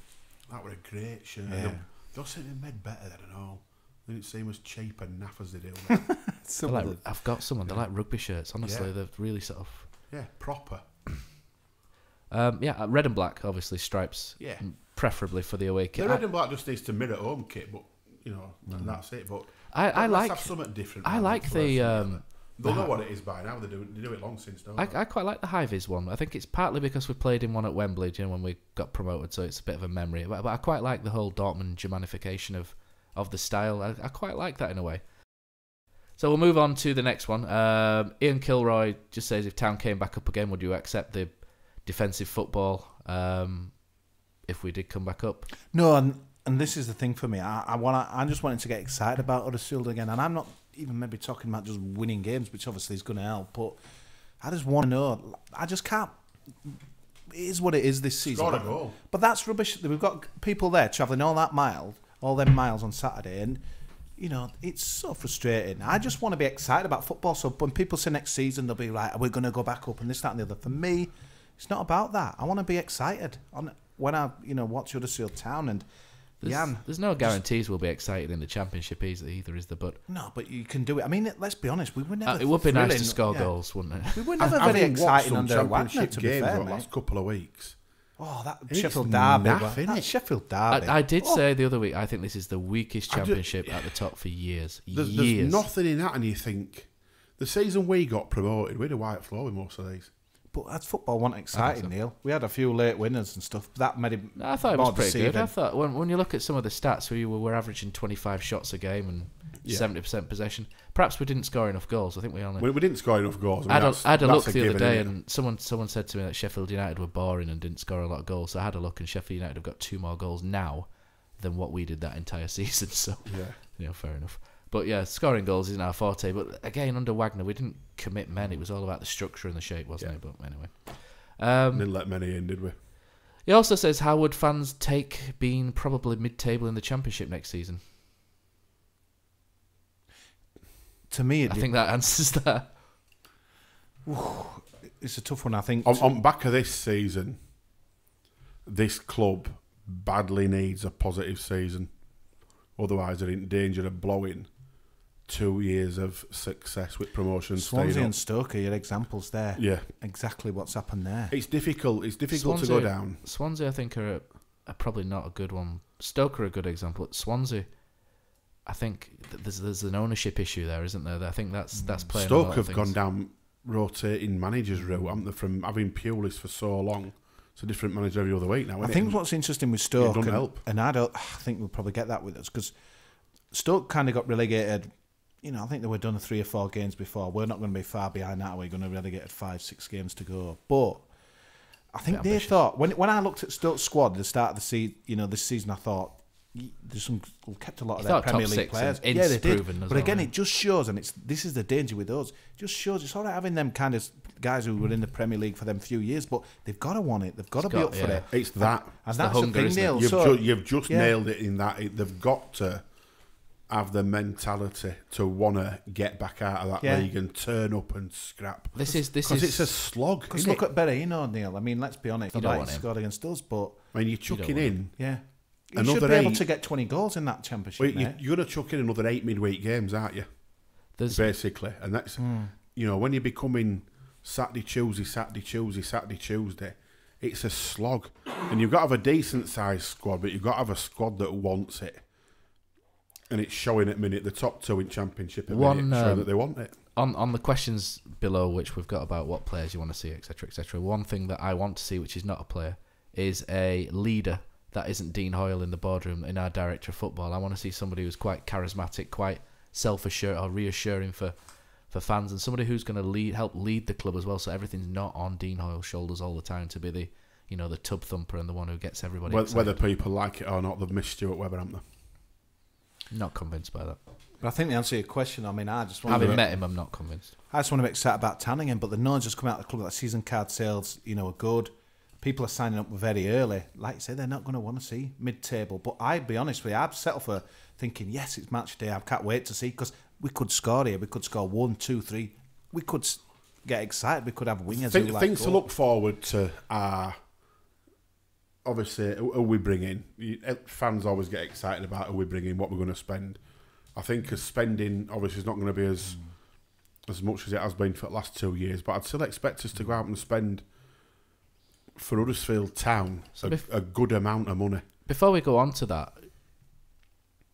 That was a great shirt. Yeah. They'll say they made better, I don't know. They didn't seem as cheap and naff as they do. I've got someone. They like rugby shirts. Honestly, they're really sort of... Yeah, proper. Red and black, obviously, stripes. Yeah. Preferably for the away kit. The red and black just needs to mirror home kit, but, that's it. But I let's like... have something different. I like the... They'll know what it is by now. They do it long since, don't they? I quite like the high-vis one. I think it's partly because we played in one at Wembley, when we got promoted, so it's a bit of a memory. But I quite like the whole Dortmund Germanification of the style. I quite like that in a way. So we'll move on to the next one. Ian Kilroy just says, if Town came back up again, would you accept the defensive football if we did come back up? No, and this is the thing for me. I'm just wanting to get excited about Huddersfield again, and I'm not even maybe talking about just winning games, which obviously is going to help, but I just want to know. I just can't. It is what it is this season. Scored a goal. But that's rubbish. We've got people there travelling all them miles on Saturday, and it's so frustrating. I just want to be excited about football. So when people say next season, they'll be like, "We're going to go back up," and this, that, and the other. For me, it's not about that. I want to be excited when I watch Huddersfield Town and. There's no guarantees we'll be excited in the Championship either, is there? But no, but you can do it. I mean, let's be honest. We were never. It would be nice to score goals, wouldn't it? We were never very exciting under Wagner. To be games fair, the last couple of weeks. Oh, that Sheffield Derby. That Sheffield Derby. I did say the other week. I think this is the weakest Championship at the top for years. There's nothing in that, and you think the season we got promoted, we had a white floor with most of these. But that's football wasn't exciting, Neil. We had a few late winners and stuff. That made it. I thought it was pretty good. I thought when you look at some of the stats, we were averaging 25 shots a game and 70% possession. Perhaps we didn't score enough goals. I think we only. We didn't score enough goals. I had a look the other day, and someone said to me that Sheffield United were boring and didn't score a lot of goals. So I had a look, and Sheffield United have got 2 more goals now than what we did that entire season. So, Yeah. fair enough. But yeah, scoring goals isn't our forte. But again, under Wagner, we didn't commit men. It was all about the structure and the shape, wasn't it? But anyway. Didn't let many in, did we? He also says, how would fans take being probably mid-table in the Championship next season? To me, I think that answers that. It's a tough one, I think. On back of this season, this club badly needs a positive season. Otherwise, they're in danger of blowing 2 years of success with promotions. Swansea and Stoke are your examples there. Yeah. Exactly what's happened there. It's difficult. It's difficult Swansea, to go down. Swansea, I think, are probably not a good one. Stoke are a good example. Swansea, I think there's an ownership issue there, isn't there? I think that's playing. Stoke have gone down rotating managers route, haven't they? From having Pulis for so long, it's a different manager every other week now. I think what's interesting with Stoke, doesn't help. and I think we'll probably get that with us, because Stoke kind of got relegated. I think they were done 3 or 4 games before. We're not going to be far behind that. We're going to relegate at 5-6 games to go. But I think they thought, when I looked at Stoke's squad at the start of the season, this season, I thought there's kept a lot of their Premier League players. Yeah, they did. But again, right? It just shows, and this is the danger with us. It just shows it's all right having them kind of guys who were in the Premier League for them few years, but they've got to want it. They've got to be up for it. It's that. And that's the hunger, thing, Neil. You've just nailed it in that. They've got to have the mentality to want to get back out of that league and turn up and scrap. This is because it's a slog. Because look at Berahino, Neil. I mean, let's be honest. You don't want he him. scored against us, but I mean, you're chucking in. Yeah. You Another should be able 8. to get 20 goals in that Championship. Well, you're going to chuck in another 8 midweek games, aren't you? Basically, and that's when you're becoming Saturday, Tuesday, it's a slog, and you've got to have a decent sized squad, but you've got to have a squad that wants it, and it's showing at minute. The top 2 in Championship at minute showing that they want it. On the questions below, which we've got about what players you want to see, etc., etc. One thing that I want to see, which is not a player, is a leader that isn't Dean Hoyle in the boardroom, in our director of football. I want to see somebody who's quite charismatic, quite self-assured or reassuring for fans, and somebody who's going to help lead the club as well, so everything's not on Dean Hoyle's shoulders all the time, to be the tub thumper and the one who gets everybody excited. Whether people like it or not, they've missed Stuart Webber, haven't they? Not convinced by that. But I think the answer to your question, I mean, having met him, I'm not convinced. I just want to be excited about Tanningham, but the noise just come out of the club that season card sales, are good. People are signing up very early. Like I say, they're not going to want to see mid-table. But I'd be honest with you, I'd settle for thinking, yes, it's match day. I can't wait to see, because we could score here. We could score 1, 2, 3. We could get excited. We could have wingers. Things to look forward to are, obviously, who we bring in. Fans always get excited about who we bring in, what we're going to spend. I think as spending, obviously, is not going to be as much as it has been for the last 2 years. But I'd still expect us to go out and spend, for Huddersfield Town, a good amount of money. Before we go on to that,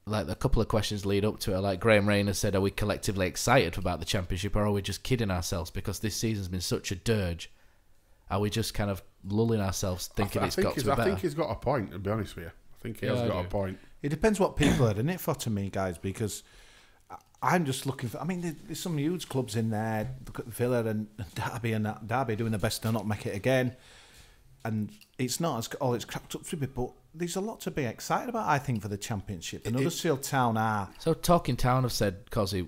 like a couple of questions lead up to it. Like Graham Rayner said, are we collectively excited about the Championship, or are we just kidding ourselves because this season's been such a dirge? Are we just kind of lulling ourselves thinking it's got to be better? I think he's got a point, to be honest with you. I think he has got a point. It depends what people are in it for, to me, guys, because I'm just looking for... I mean, there's some huge clubs in there. Look at Villa and Derby, and that Derby doing their best to not make it again. And it's not as all it's cracked up to be, but there's a lot to be excited about, I think, for the Championship. And Huddersfield Town are... So Talking Town have said, Cosy,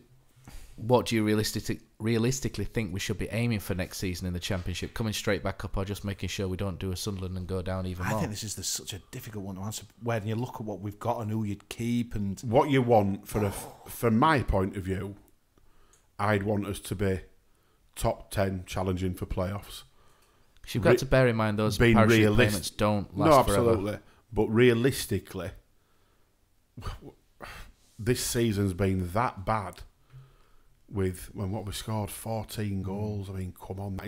what do you realistically think we should be aiming for next season in the Championship? Coming straight back up, or just making sure we don't do a Sunderland and go down even more? I think this is such a difficult one to answer. When you look at what we've got and who you'd keep and... What you want, from my point of view, I'd want us to be top 10 challenging for playoffs. You've got to bear in mind those parachute payments don't last forever. No, absolutely. But realistically, this season's been that bad with what we scored 14 goals. I mean, come on,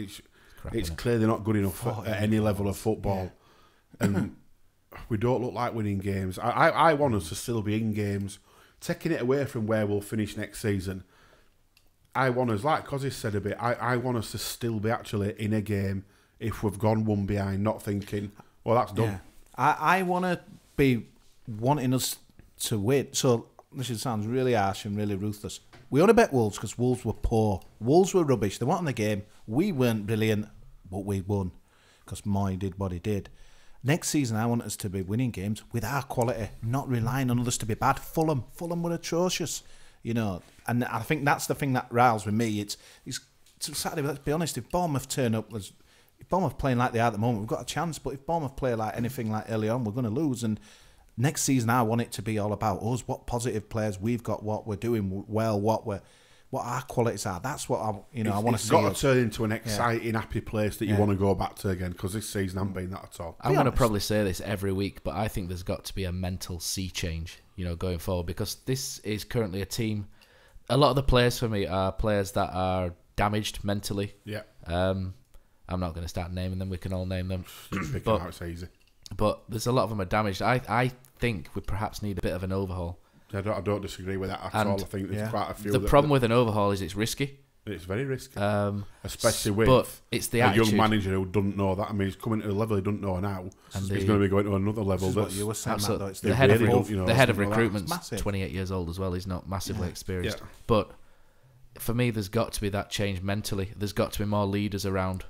it's clearly not good enough at any level of football, and we don't look like winning games. I want us to still be in games, taking it away from where we'll finish next season. I want us, like Cosy said a bit, I want us to still be actually in a game. If we've gone one behind, not thinking, well, that's done. Yeah. I want to be wanting us to win. So this sounds really harsh and really ruthless. We only bet Wolves because Wolves were poor. Wolves were rubbish. They weren't in the game. We weren't brilliant, but we won because Moy did what he did. Next season, I want us to be winning games with our quality, not relying on others to be bad. Fulham were atrocious, you know, and I think that's the thing that riles with me. It's Saturday. Let's be honest. If Bournemouth turn up, if Bournemouth playing like they are at the moment, we've got a chance. But if Bournemouth play like anything like early on, we're going to lose. And next season, I want it to be all about us. What positive players we've got, what we're doing well, what our qualities are. That's what I want to see. It's got to turn into an exciting, happy place that you want to go back to again, because this season hasn't been that at all. I'm going to probably say this every week, but I think there's got to be a mental sea change, you know, going forward, because this is currently a team. A lot of the players for me are players that are damaged mentally. Yeah. I'm not going to start naming them. We can all name them. But it's easy. But there's a lot of them are damaged. I think we perhaps need a bit of an overhaul. I don't disagree with that at all. I think there's quite a few. The problem with an overhaul is it's risky. It's very risky, especially with but it's the a young manager who doesn't know that. I mean, he's coming to a level he doesn't know now. And he's going to be going to another level. That's what you were saying, Matt, though. It's the head of recruitment's 28 years old as well. He's not massively experienced. Yeah. But for me, there's got to be that change mentally. There's got to be more leaders around.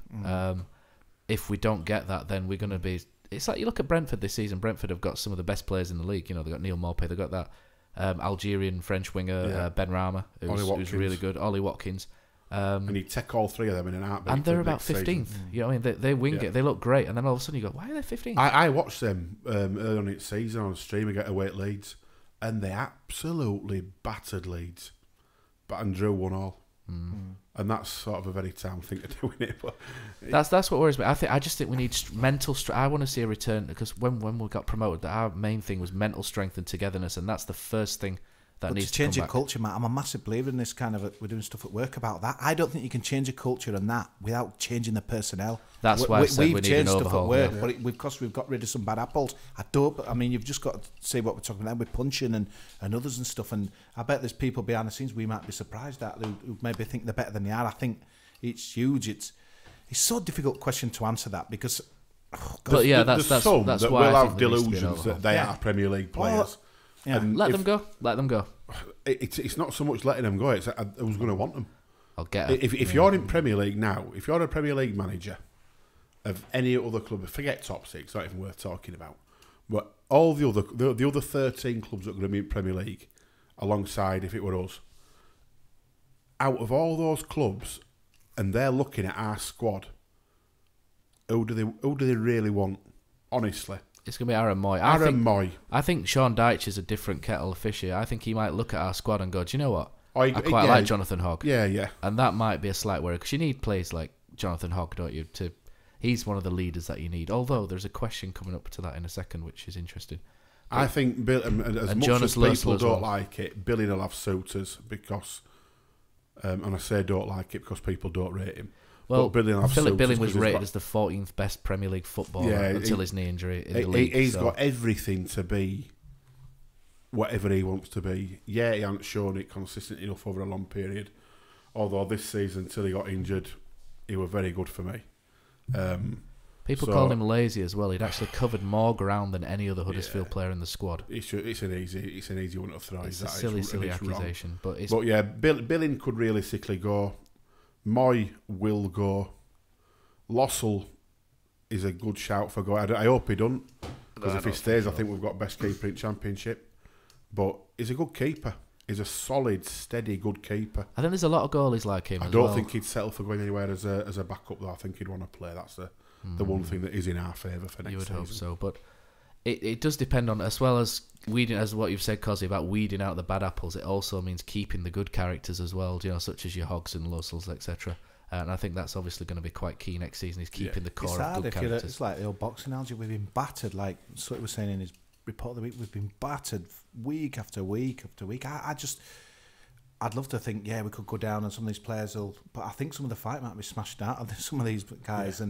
If we don't get that, then we're going to be... It's like you look at Brentford this season. Brentford have got some of the best players in the league. You know, they've got Neil Maupay, they've got that Algerian French winger, Ben Rama, who's really good. Ollie Watkins. And you take all three of them in an heartbeat. And they're about 15th. You know what I mean? They wing it. They look great. And then all of a sudden you go, why are they 15th? I watched them early on in the season on stream and get away at Leeds. And they absolutely battered Leeds. And drew 1-1. And that's sort of a very town thing to do, isn't it? But that's what worries me. I just think we need mental strength. I want to see a return, because when we got promoted, our main thing was mental strength and togetherness, and that's the first thing that needs to change come your back. culture, Matt. I'm a massive believer in this kind of. We're doing stuff at work about that. I don't think you can change a culture and that without changing the personnel. That's why I said we need an overhaul. We've changed stuff at work, but because we've got rid of some bad apples. I mean, you've just got to see what we're talking about with punching and others and stuff. And I bet there's people behind the scenes we might be surprised at who maybe think they're better than they are. I think it's huge. It's so difficult question to answer that, because. But yeah, that's some that's that why will I have think there needs to be an delusions that overhaul. they are Premier League players. And Let them go. Let them go. It's not so much letting them go. It's who's going to want them. I'll get it. If you're in Premier League now, if you're a Premier League manager of any other club, forget top six, not even worth talking about. But all the other 13 clubs that are going to be in Premier League, alongside if it were us, out of all those clubs, and they're looking at our squad, who do they really want? Honestly. It's going to be Aaron Moy. I think Sean Dyche is a different kettle of fish here. I think he might look at our squad and go, do you know what? I quite like Jonathan Hogg. Yeah. And that might be a slight worry, because you need players like Jonathan Hogg, don't you? He's one of the leaders that you need. Although there's a question coming up to that in a second, which is interesting. But I think as much Jonas as people don't well. like it, Billy will have suitors because, and I say don't like it because people don't rate him. Well, Philip Billing was rated as the 14th best Premier League footballer until his knee injury in the league. He's got everything to be whatever he wants to be. Yeah, he hasn't shown it consistent enough over a long period. Although this season, until he got injured, he was very good for me. People called him lazy as well. He'd actually covered more ground than any other Huddersfield player in the squad. It's an easy one to throw. It's a silly accusation. But yeah, Billing could realistically go. Moy will go. Lossell is a good shout for going. I hope he doesn't, because if he stays, I think we've got best keeper in Championship. But he's a good keeper. He's a solid, steady, good keeper. I think there's a lot of goalies like him. I don't think he'd settle for going anywhere as a backup, though. I think he'd want to play. That's the one thing that is in our favour for next season. You would hope so, but it does depend on, as well as weeding, as what you've said, Cosy, about weeding out the bad apples. It also means keeping the good characters as well, you know, such as your Hoggs and Lussells, etc. And I think that's obviously going to be quite key next season. Is keeping the core of good characters. It's like the old boxing analogy. We've been battered, like Slick was saying in his report of the week. We've been battered week after week after week. I'd love to think, we could go down and some of these players will, but I think some of the fight might be smashed out of some of these guys,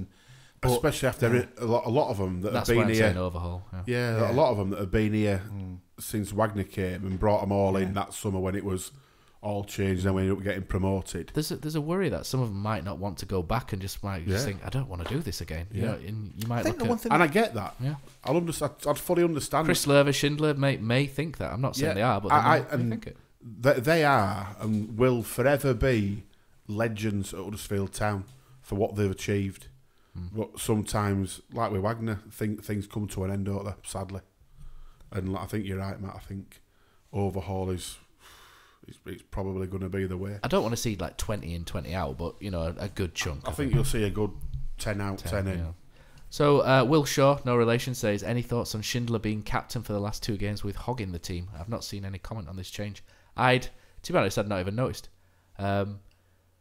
but especially after a lot of them that that's have been why I'm here. saying overhaul. A lot of them that have been here since Wagner came and brought them all in that summer when it was all changed, and we ended up getting promoted. There's a worry that some of them might not want to go back and just think, I don't want to do this again. You know, and you might I get that. Yeah, I'd fully understand. Chris Lerver, Schindler may think that. I'm not saying they are, but they think it. They are and will forever be legends at Huddersfield Town for what they've achieved. But sometimes, like with Wagner, things come to an end, don't they? Sadly, and I think you're right, Matt. I think overhaul is it's probably going to be the way. I don't want to see like 20 in, 20 out, but a good chunk. I think you'll see a good 10 out, 10 in. Yeah. So Will Shaw, no relation, says, any thoughts on Schindler being captain for the last 2 games with Hogg in the team? I've not seen any comment on this change. To be honest, I'd not even noticed.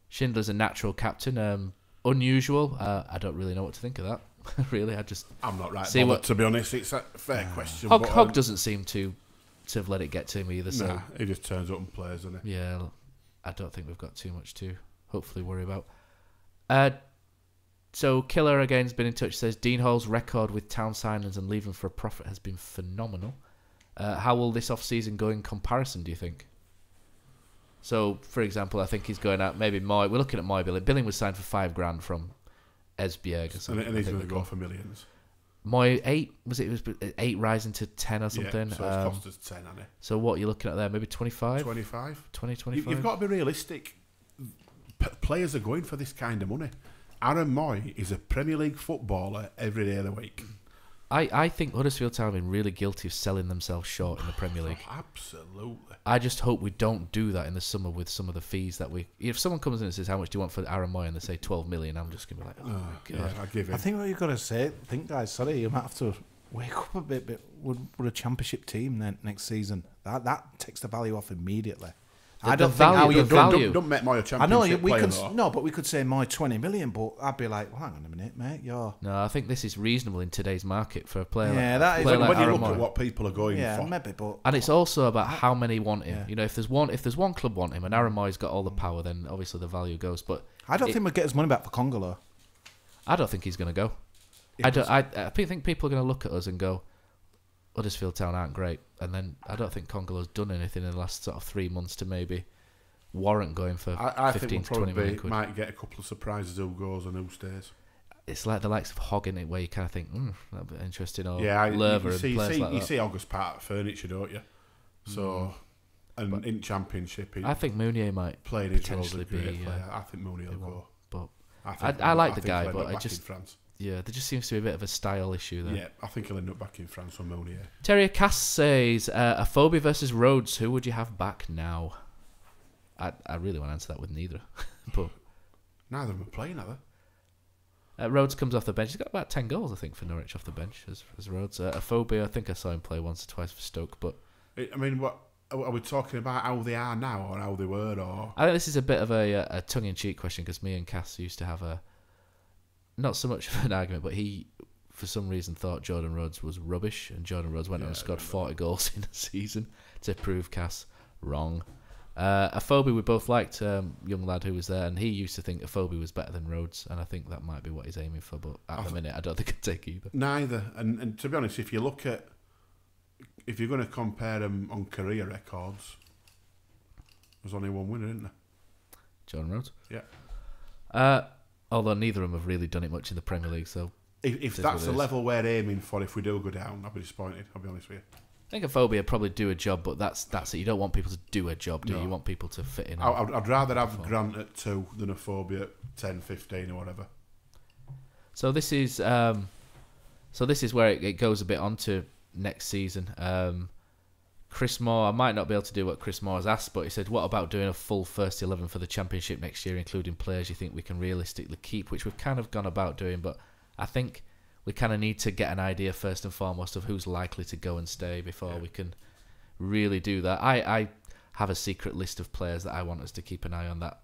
Schindler's a natural captain. Unusual. I don't really know what to think of that. Really, I'm not right bothered, to be honest. It's a fair question. Hogg doesn't seem to have let it get to him either. So nah, he just turns up and plays, doesn't he? Yeah, I don't think we've got too much to hopefully worry about. So Killer again has been in touch. Says Dean Hall's record with town signings and leaving for a profit has been phenomenal. How will this off-season go in comparison, do you think? So, for example, I think he's going out. Maybe Moy. We're looking at Moy Billing. Billing was signed for $5,000 from Esbjerg or something. And he's going to go for millions. Moy 8 was it? It was 8 rising to 10 or something. Yeah, so it's cost us 10, hasn't it? So what are you looking at there? Maybe 25. 25. 20, 25. You've got to be realistic. Players are going for this kind of money. Aaron Moy is a Premier League footballer every day of the week. I think Huddersfield Town have been really guilty of selling themselves short in the Premier League. Absolutely. I just hope we don't do that in the summer with some of the fees that we... If someone comes in and says, how much do you want for Aaron Moy? And they say 12 million, I'm just going to be like, oh my God. Yeah, I give it. I think what you've got to say, guys, sorry, you might have to wake up a bit, but we're a championship team then next season. That takes the value off immediately. I don't think how you don't make Moy a championship I know we player, could though. No, but we could say Moy 20 million, but I'd be like, well, hang on a minute, mate, No, I think this is reasonable in today's market for a player. Yeah, like, that is. When you look at what people are going for, yeah, maybe, but and it's also about how many want him. Yeah. If there's one club want him, and Aaron Moy's got all the power, then obviously the value goes. But I don't think we'll get his money back for Congolo. I don't think he's going to go. I think people are going to look at us and go, Huddersfield Town aren't great, and then I don't think Congolo's done anything in the last sort of 3 months to maybe warrant going for 15 to 20 million quid. Might get a couple of surprises who goes and who stays. It's like the likes of Hogg in it, where you kind of think, that'd be interesting. Or yeah, Lerver you see Hogg as part of furniture, don't you? So, and in Championship, I think Mounier might potentially be. I think Mounier will go. But I like the guy, but I just in France. Yeah, there just seems to be a bit of a style issue there. Yeah, I think he'll end up back in France for Mounier. Terry Cass says, a Phobia versus Rhodes. Who would you have back now? I really want to answer that with neither. But neither of them are playing, are they? Rhodes comes off the bench. He's got about 10 goals, I think, for Norwich off the bench as Rhodes. A Phobia, I think I saw him play once or twice for Stoke. But I mean, what are we talking about? How they are now, or how they were? Or I think this is a bit of a tongue-in-cheek question, because me and Cass used to have not so much of an argument, but he, for some reason, thought Jordan Rhodes was rubbish, and Jordan Rhodes went on and scored 40 goals in a season to prove Cass wrong. Afobe we both liked, young lad who was there, and he used to think Afobe was better than Rhodes, and I think that might be what he's aiming for, but at the minute I don't think I'd take either. Neither, and to be honest, if you're going to compare them on career records, there's only one winner, isn't there? Jordan Rhodes? Yeah. Although neither of them have really done it much in the Premier League, so if that's the level we're aiming for, if we do go down, I'll be disappointed, I'll be honest with you. I think a Phobia probably do a job, but that's it. You don't want people to do a job, do you? You want people to fit in. I'd rather have Grant at 2 than a Phobia at 10, 15 or whatever. So this is where it goes a bit onto next season. Chris Moore, I might not be able to do what Chris Moore has asked, but he said, what about doing a full first 11 for the Championship next year, including players you think we can realistically keep, which we've kind of gone about doing, but I think we kind of need to get an idea first and foremost of who's likely to go and stay before we can really do that. I have a secret list of players that I want us to keep an eye on that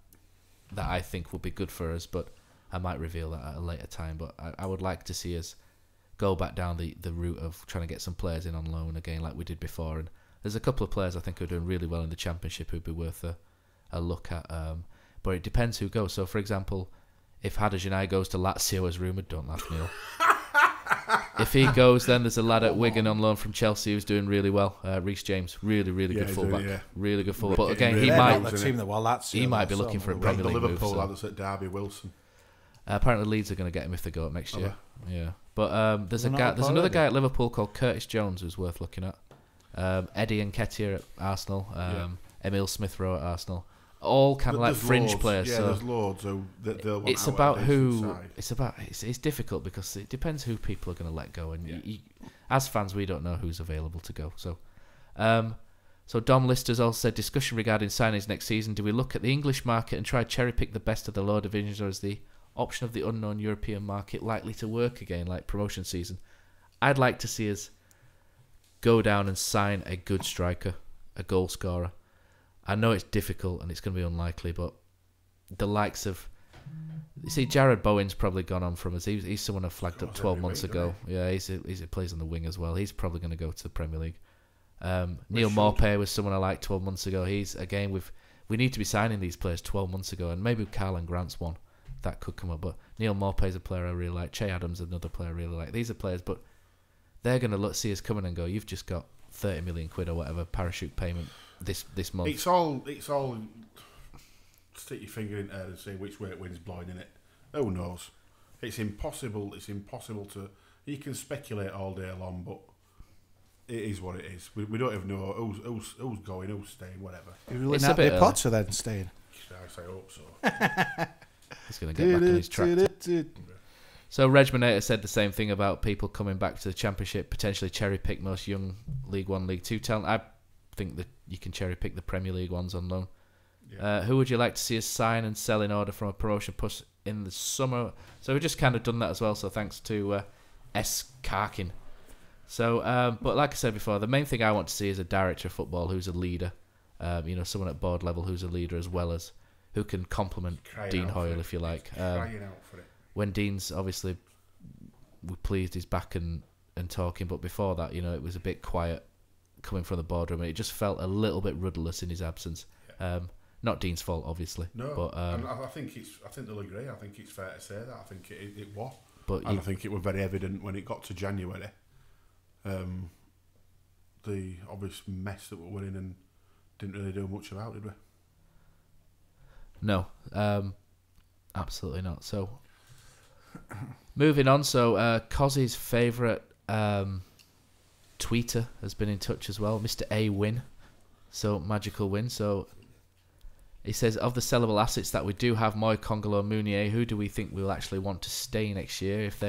I think will be good for us, but I might reveal that at a later time. But I would like to see us go back down the route of trying to get some players in on loan again like we did before. And there's a couple of players I think who are doing really well in the Championship who'd be worth a look at. But it depends who goes. So, for example, if Haderjanai goes to Lazio as rumoured, don't laugh, Neil. If he goes, then there's a lad at Wigan on loan from Chelsea who's doing really well. Reece James, really good fullback. Really good fullback. But again, he might be looking for a Premier League move. Liverpool lads at Derby Wilson. Apparently Leeds are going to get him if they go up next year. Yeah. But there's another guy at Liverpool called Curtis Jones who's worth looking at. Eddie Nketiah at Arsenal. Emile Smith-Rowe at Arsenal. all kind of like There's fringe loads. players. Yeah, so there's loads. So they'll want it's out about at a decent who. side. It's difficult because it depends who people are going to let go, and as fans, we don't know who's available to go. So, so Dom Lister's also said discussion regarding signings next season. Do we look at the English market and try cherry pick the best of the lower divisions, or is the option of the unknown European market likely to work again, like promotion season? I'd like to see us go down and sign a good striker, a goal scorer. I know it's difficult and it's going to be unlikely, but the likes of... You see, Jared Bowen's probably gone on from us. He's someone I flagged up 12 months ago. Yeah, he plays on the wing as well. He's probably going to go to the Premier League. Neil Maupay was someone I liked 12 months ago. We need to be signing these players 12 months ago, and maybe Carlin Grant's one that could come up. But Neil Maupay's a player I really like. Che Adams is another player I really like. These are players, but they're going to see us coming and go, you've just got 30 million quid or whatever parachute payment this month. It's all. Stick your finger in there and see which way it wind's blowing in it. Who knows? It's impossible. It's impossible to. You can speculate all day long, but it is what it is. We don't even know who's going, who's staying, whatever. You're ruling out the Potter then staying. I hope so. He's going to get back on his tractor. So Regminator said the same thing about people coming back to the Championship, potentially cherry pick most young League 1, League 2 talent. I think that you can cherry pick the Premier League ones on loan. Yeah. Who would you like to see us sign and sell in order from a promotion push in the summer? So we've just kind of done that as well, so thanks to S. Karkin. So, but like I said before, the main thing I want to see is a director of football who's a leader. Someone at board level who's a leader as well as who can complement Dean Hoyle, if you like. Crying out for it. When Dean's obviously, we're pleased he's back and talking, but before that, it was a bit quiet coming from the boardroom, and it just felt a little bit rudderless in his absence. Yeah. Not Dean's fault, obviously. No, but and I think they'll agree. I think it's fair to say that. I think it was, and I think it was very evident when it got to January. The obvious mess that we're in and didn't really do much about, did we? No, absolutely not. So, moving on. So, Cozzy's favourite tweeter has been in touch as well, Mr. A. Win. So, Magical Win. So, he says, of the sellable assets that we do have, Moy, Congolo, Mounier, who do we think will actually want to stay next year? If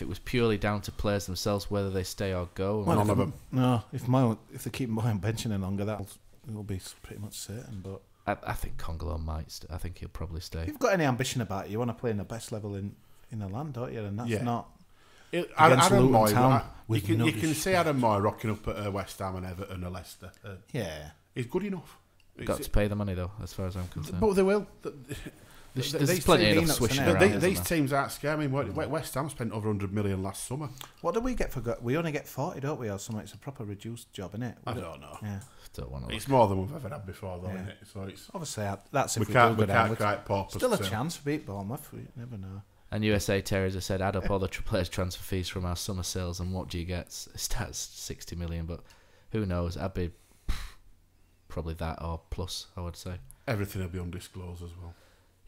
it was purely down to players themselves, whether they stay or go. None of them. No, if they keep Moy on benching any longer, it'll be pretty much certain. But I think Congolo might. I think he'll probably stay. If you've got any ambition about it, you want to play in the best level in the land, don't you? And that's not. Adam Moy, you can see Adam Moy rocking up at West Ham and Everton or Leicester. He's good enough. Got to pay the money though, as far as I'm concerned. But they will. There's plenty enough swishing around. These teams aren't scary. I mean, West Ham spent over 100 million last summer. What do we get for? We only get 40, don't we, or something? It's a proper reduced job, isn't it? I don't know. Yeah. Don't want to. It's more than we've ever had before, though, isn't it? So it's obviously that's if we can't quite pop. Still a chance to beat Bournemouth. We never know. And USA Terrors have said, add up all the players' transfer fees from our summer sales, and what do you get? It starts 60 million, but who knows? I'd be probably that or plus, I would say. Everything will be undisclosed as well.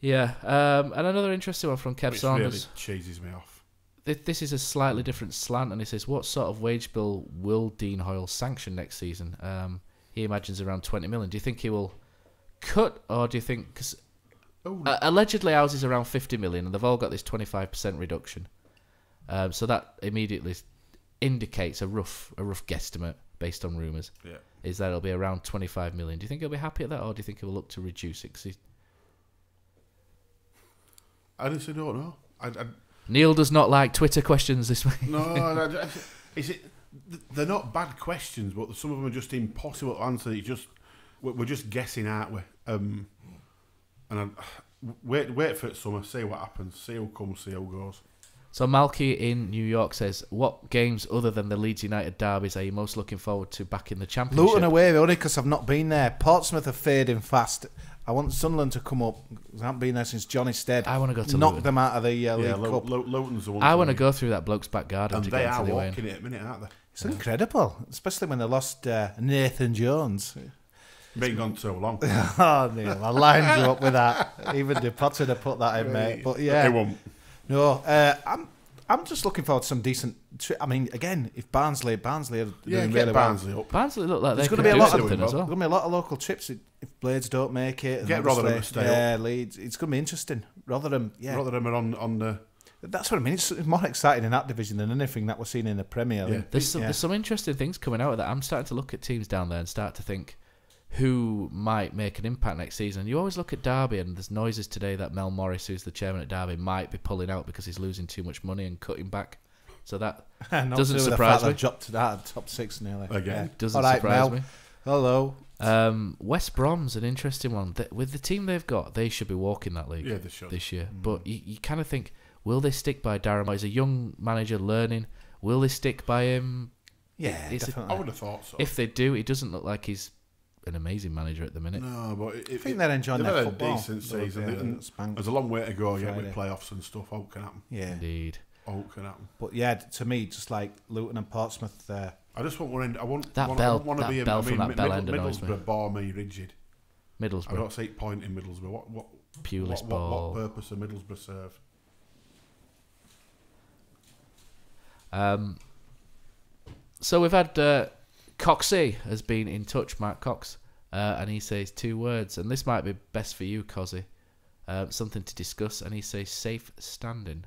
Yeah, and another interesting one from Kev Saunders. Really cheeses me off. This is a slightly different slant, and he says, what sort of wage bill will Dean Hoyle sanction next season? He imagines around 20 million. Do you think he will cut, or do you think... Cause, allegedly ours is around 50 million, and they've all got this 25% reduction. So that immediately indicates a rough guesstimate based on rumours. Yeah. Is that it'll be around 25 million. Do you think he'll be happy at that, or do you think he'll look to reduce it? I honestly don't know. Neil does not like Twitter questions this week. No, they're not bad questions, but some of them are just impossible to answer. We're just guessing, aren't we? Wait for it summer, see what happens, see who comes, see who goes. So Malky in New York says, what games other than the Leeds United derbies are you most looking forward to back in the Championship? Luton away, only because I've not been there. Portsmouth are fading fast. I want Sunderland to come up. I haven't been there since Johnny Stead. I want to go to knock Luton. them out of the League Cup. Luton's the one. I want to go through that bloke's back garden and to they get are to the walking it at a minute, aren't they? It's incredible, especially when they lost Nathan Jones. Been gone so long. Oh, Neil, I lined you up with that. Even the Potter to put that in, mate. But yeah, they won't. No, I'm just looking forward to some decent I mean, again, if Barnsley are doing get really Barnsley well. up. Barnsley look like There's they going could to be do a lot of something as well. There's going to be a lot of local trips if Blades don't make it. And Get Rotherham to stay yeah, Leeds. It's going to be interesting. Rotherham are on the. That's what I mean. It's more exciting in that division than anything that we're seeing in the Premier. Yeah. There's some interesting things coming out of that. I'm starting to look at teams down there and start to think who might make an impact next season. You always look at Derby, and there's noises today that Mel Morris, who's the chairman at Derby, might be pulling out because he's losing too much money and cutting back. So that doesn't surprise me. Dropped to that top 6 nearly Again. Doesn't All right, surprise Mel. me. Hello. West Brom's an interesting one. With the team they've got, they should be walking that league They should. this year. But you kind of think, will they stick by Darren? He's a young manager learning. Will they stick by him? Yeah, definitely. I would have thought so. If they do, it doesn't look like he's an amazing manager at the minute. No, but I think they're enjoying their had football. a decent season. There's a long way to go yet with playoffs and stuff. All can happen. Yeah, Indeed. All can happen. but yeah, to me, just like Luton and Portsmouth, I just want one end. I want That want, bell- I want to that be a, bell I from mean, that bell end annoys me. Middlesbrough bore me rigid. I Middlesbrough. don't see it point in Middlesbrough. What Pulis ball. What purpose does Middlesbrough serve? So we've had Coxey has been in touch, Mark Cox, and he says 2 words, and this might be best for you, Cozzy. Something to discuss, and he says safe standing.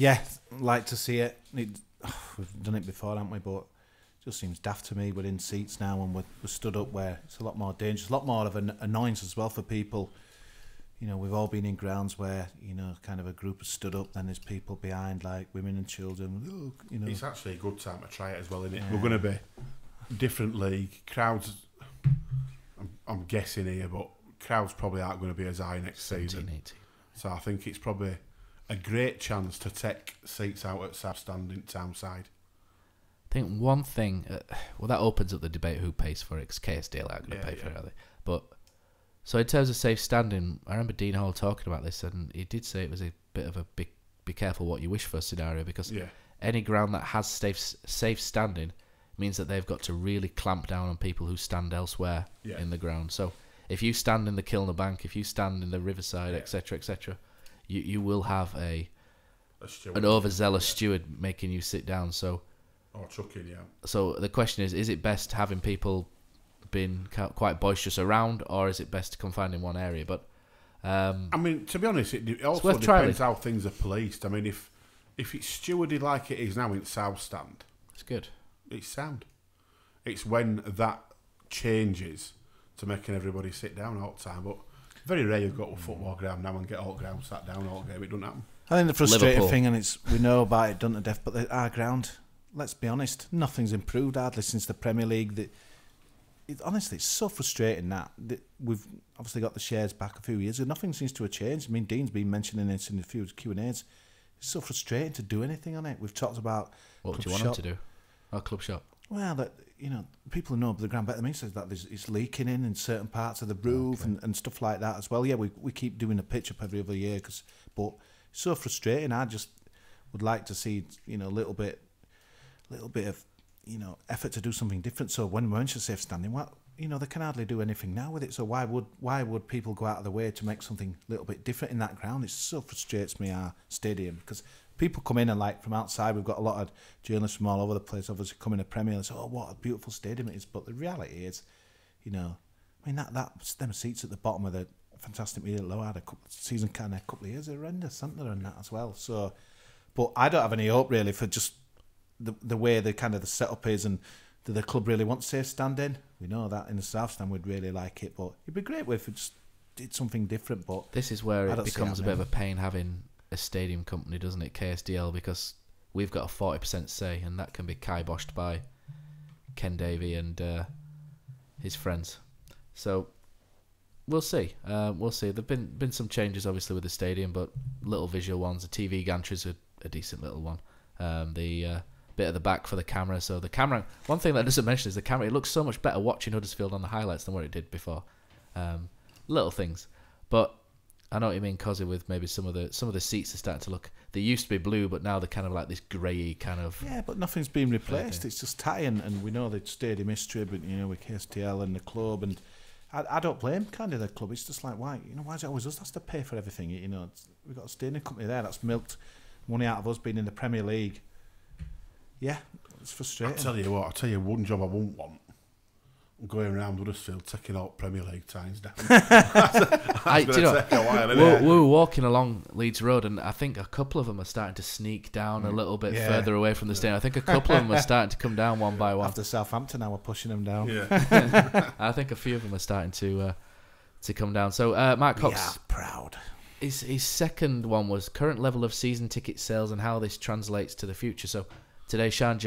yeah, like to see it. We've done it before, haven't we? But it just seems daft to me. We're in seats now, and we're stood up where it's a lot more dangerous, a lot more of an annoyance as well for people. You know, we've all been in grounds where, you know, kind of a group has stood up, then there's people behind, like women and children. Oh, you know, It's actually a good time to try it as well, isn't it? We're going to be different league crowds. I'm guessing here, but crowds probably aren't going to be as high next season. 18. So I think it's probably a great chance to take seats out at South Stand in Townside. I think one thing, well, that opens up the debate who pays for it, because KSDL aren't going to pay for it, are they? But so in terms of safe standing, I remember Dean Hall talking about this, and he did say it was a bit of a be careful what you wish for scenario, because any ground that has safe standing means that they've got to really clamp down on people who stand elsewhere in the ground. So if you stand in the Kilner Bank, if you stand in the Riverside, etc., etc., you will have an overzealous steward making you sit down. So or chucking you out. So the question is it best having people being quite boisterous around, or is it best confined in one area? But I mean, to be honest, it also worth depends trying. how things are policed. I mean, if it's stewarded like it is now in South Stand, it's good. It's sound. It's when that changes to making everybody sit down all the time. But very rare you go to a football ground now and get all ground sat down all game. It doesn't happen. I think the frustrating Liverpool. thing, and it's we know about it done to death, but our ground, let's be honest, nothing's improved hardly since the Premier League. Honestly, it's so frustrating that we've obviously got the shares back a few years ago. Nothing seems to have changed. I mean, Dean's been mentioning this in a few Q&As. It's so frustrating to do anything on it. We've talked about What would you want them to do? Our club shop. Well, that people who know the ground better than me says that it's leaking in certain parts of the roof and stuff like that as well. Yeah, we keep doing a pitch up every other year, but it's so frustrating. I just would like to see a little bit of effort to do something different. So when we mention safe standing, they can hardly do anything now with it. So why would people go out of the way to make something a little bit different in that ground? It so frustrates me, our stadium, because people come in and from outside, we've got a lot of journalists from all over the place, obviously coming to Premier and say, oh, what a beautiful stadium it is. But the reality is, them seats at the bottom of the fantastic media low had a couple of years, horrendous, haven't there, and that as well. So, but I don't have any hope really for just the way the kind of the setup is, and do the club really want safe standing? We know that in the South Stand we'd really like it, but it'd be great if we just did something different. But this is where it becomes a bit of a pain having a stadium company, doesn't it, KSDL, because we've got a 40% say, and that can be kiboshed by Ken Davey and his friends. So we'll see. We'll see. There've been some changes obviously with the stadium, but little visual ones. The TV gantry's a decent little one. The bit at the back for the camera. So the camera, one thing that doesn't mention is the camera. It looks so much better watching Huddersfield on the highlights than what it did before. Little things, but I know what you mean, Cozzy, with maybe some of the seats are starting to look. They used to be blue, but now they're kind of like this grey kind of. Yeah, but nothing's been replaced. It's just tying, and we know the stadium history, but with KSTL and the club, and I don't blame kind of the club. It's just like why is it always us that has to pay for everything? We've got a stadium company there that's milked money out of us being in the Premier League. Yeah, it's frustrating. I'll tell you one job I wouldn't want. Going around Huddersfield taking out Premier League ties down. We were walking along Leeds Road, and I think a couple of them are starting to sneak down a little bit further away from the stadium. I think a couple of them are starting to come down one by one. After Southampton, now we're pushing them down. Yeah. I think a few of them are starting to come down. So Mark Cox, proud. His second one was current level of season ticket sales and how this translates to the future. So today, Sean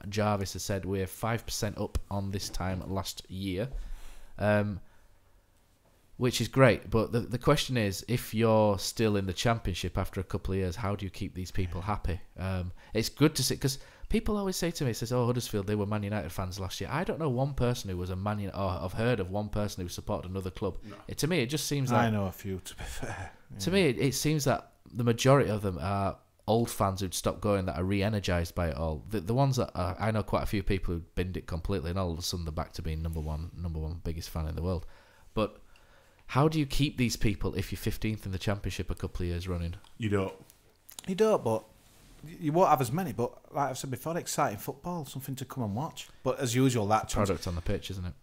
Jarvis has said we're 5% up on this time last year, which is great. But the question is, if you're still in the Championship after a couple of years, how do you keep these people happy? It's good to see, because people always say to me, Huddersfield, they were Man United fans last year. I don't know one person who was a Man United, or I've heard of one person who supported another club. No. To me, it just seems like... I know a few, to be fair. Yeah. To me, it seems that the majority of them are old fans who'd stopped going that are re-energised by it all. The ones that I know quite a few people who'd binned it completely, and all of a sudden they're back to being number one biggest fan in the world. But how do you keep these people if you're 15th in the Championship a couple of years running? You don't, but you won't have as many. But like I've said before, exciting football, something to come and watch. But as usual, that product on the pitch, isn't it?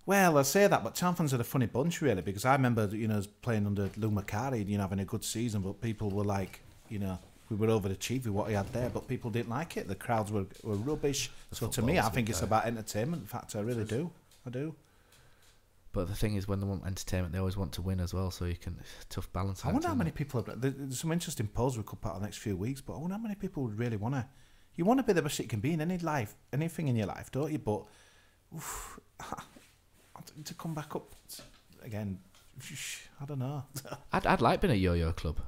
Well, I say that, but Town fans are a funny bunch, really, because I remember, playing under Lou Macari, having a good season, but people were like, we were overachieved with what he had there, but people didn't like it. The crowds were rubbish. So to me, I think it's about entertainment factor. I really do. I do. But the thing is, when they want entertainment, they always want to win as well. So you can tough balance. I wonder how many people. There's some interesting polls we could put out the next few weeks. But I wonder how many people would really want to. You want to be the best you can be in anything in your life, don't you? But to come back up again, I don't know. I'd like being a yo-yo club.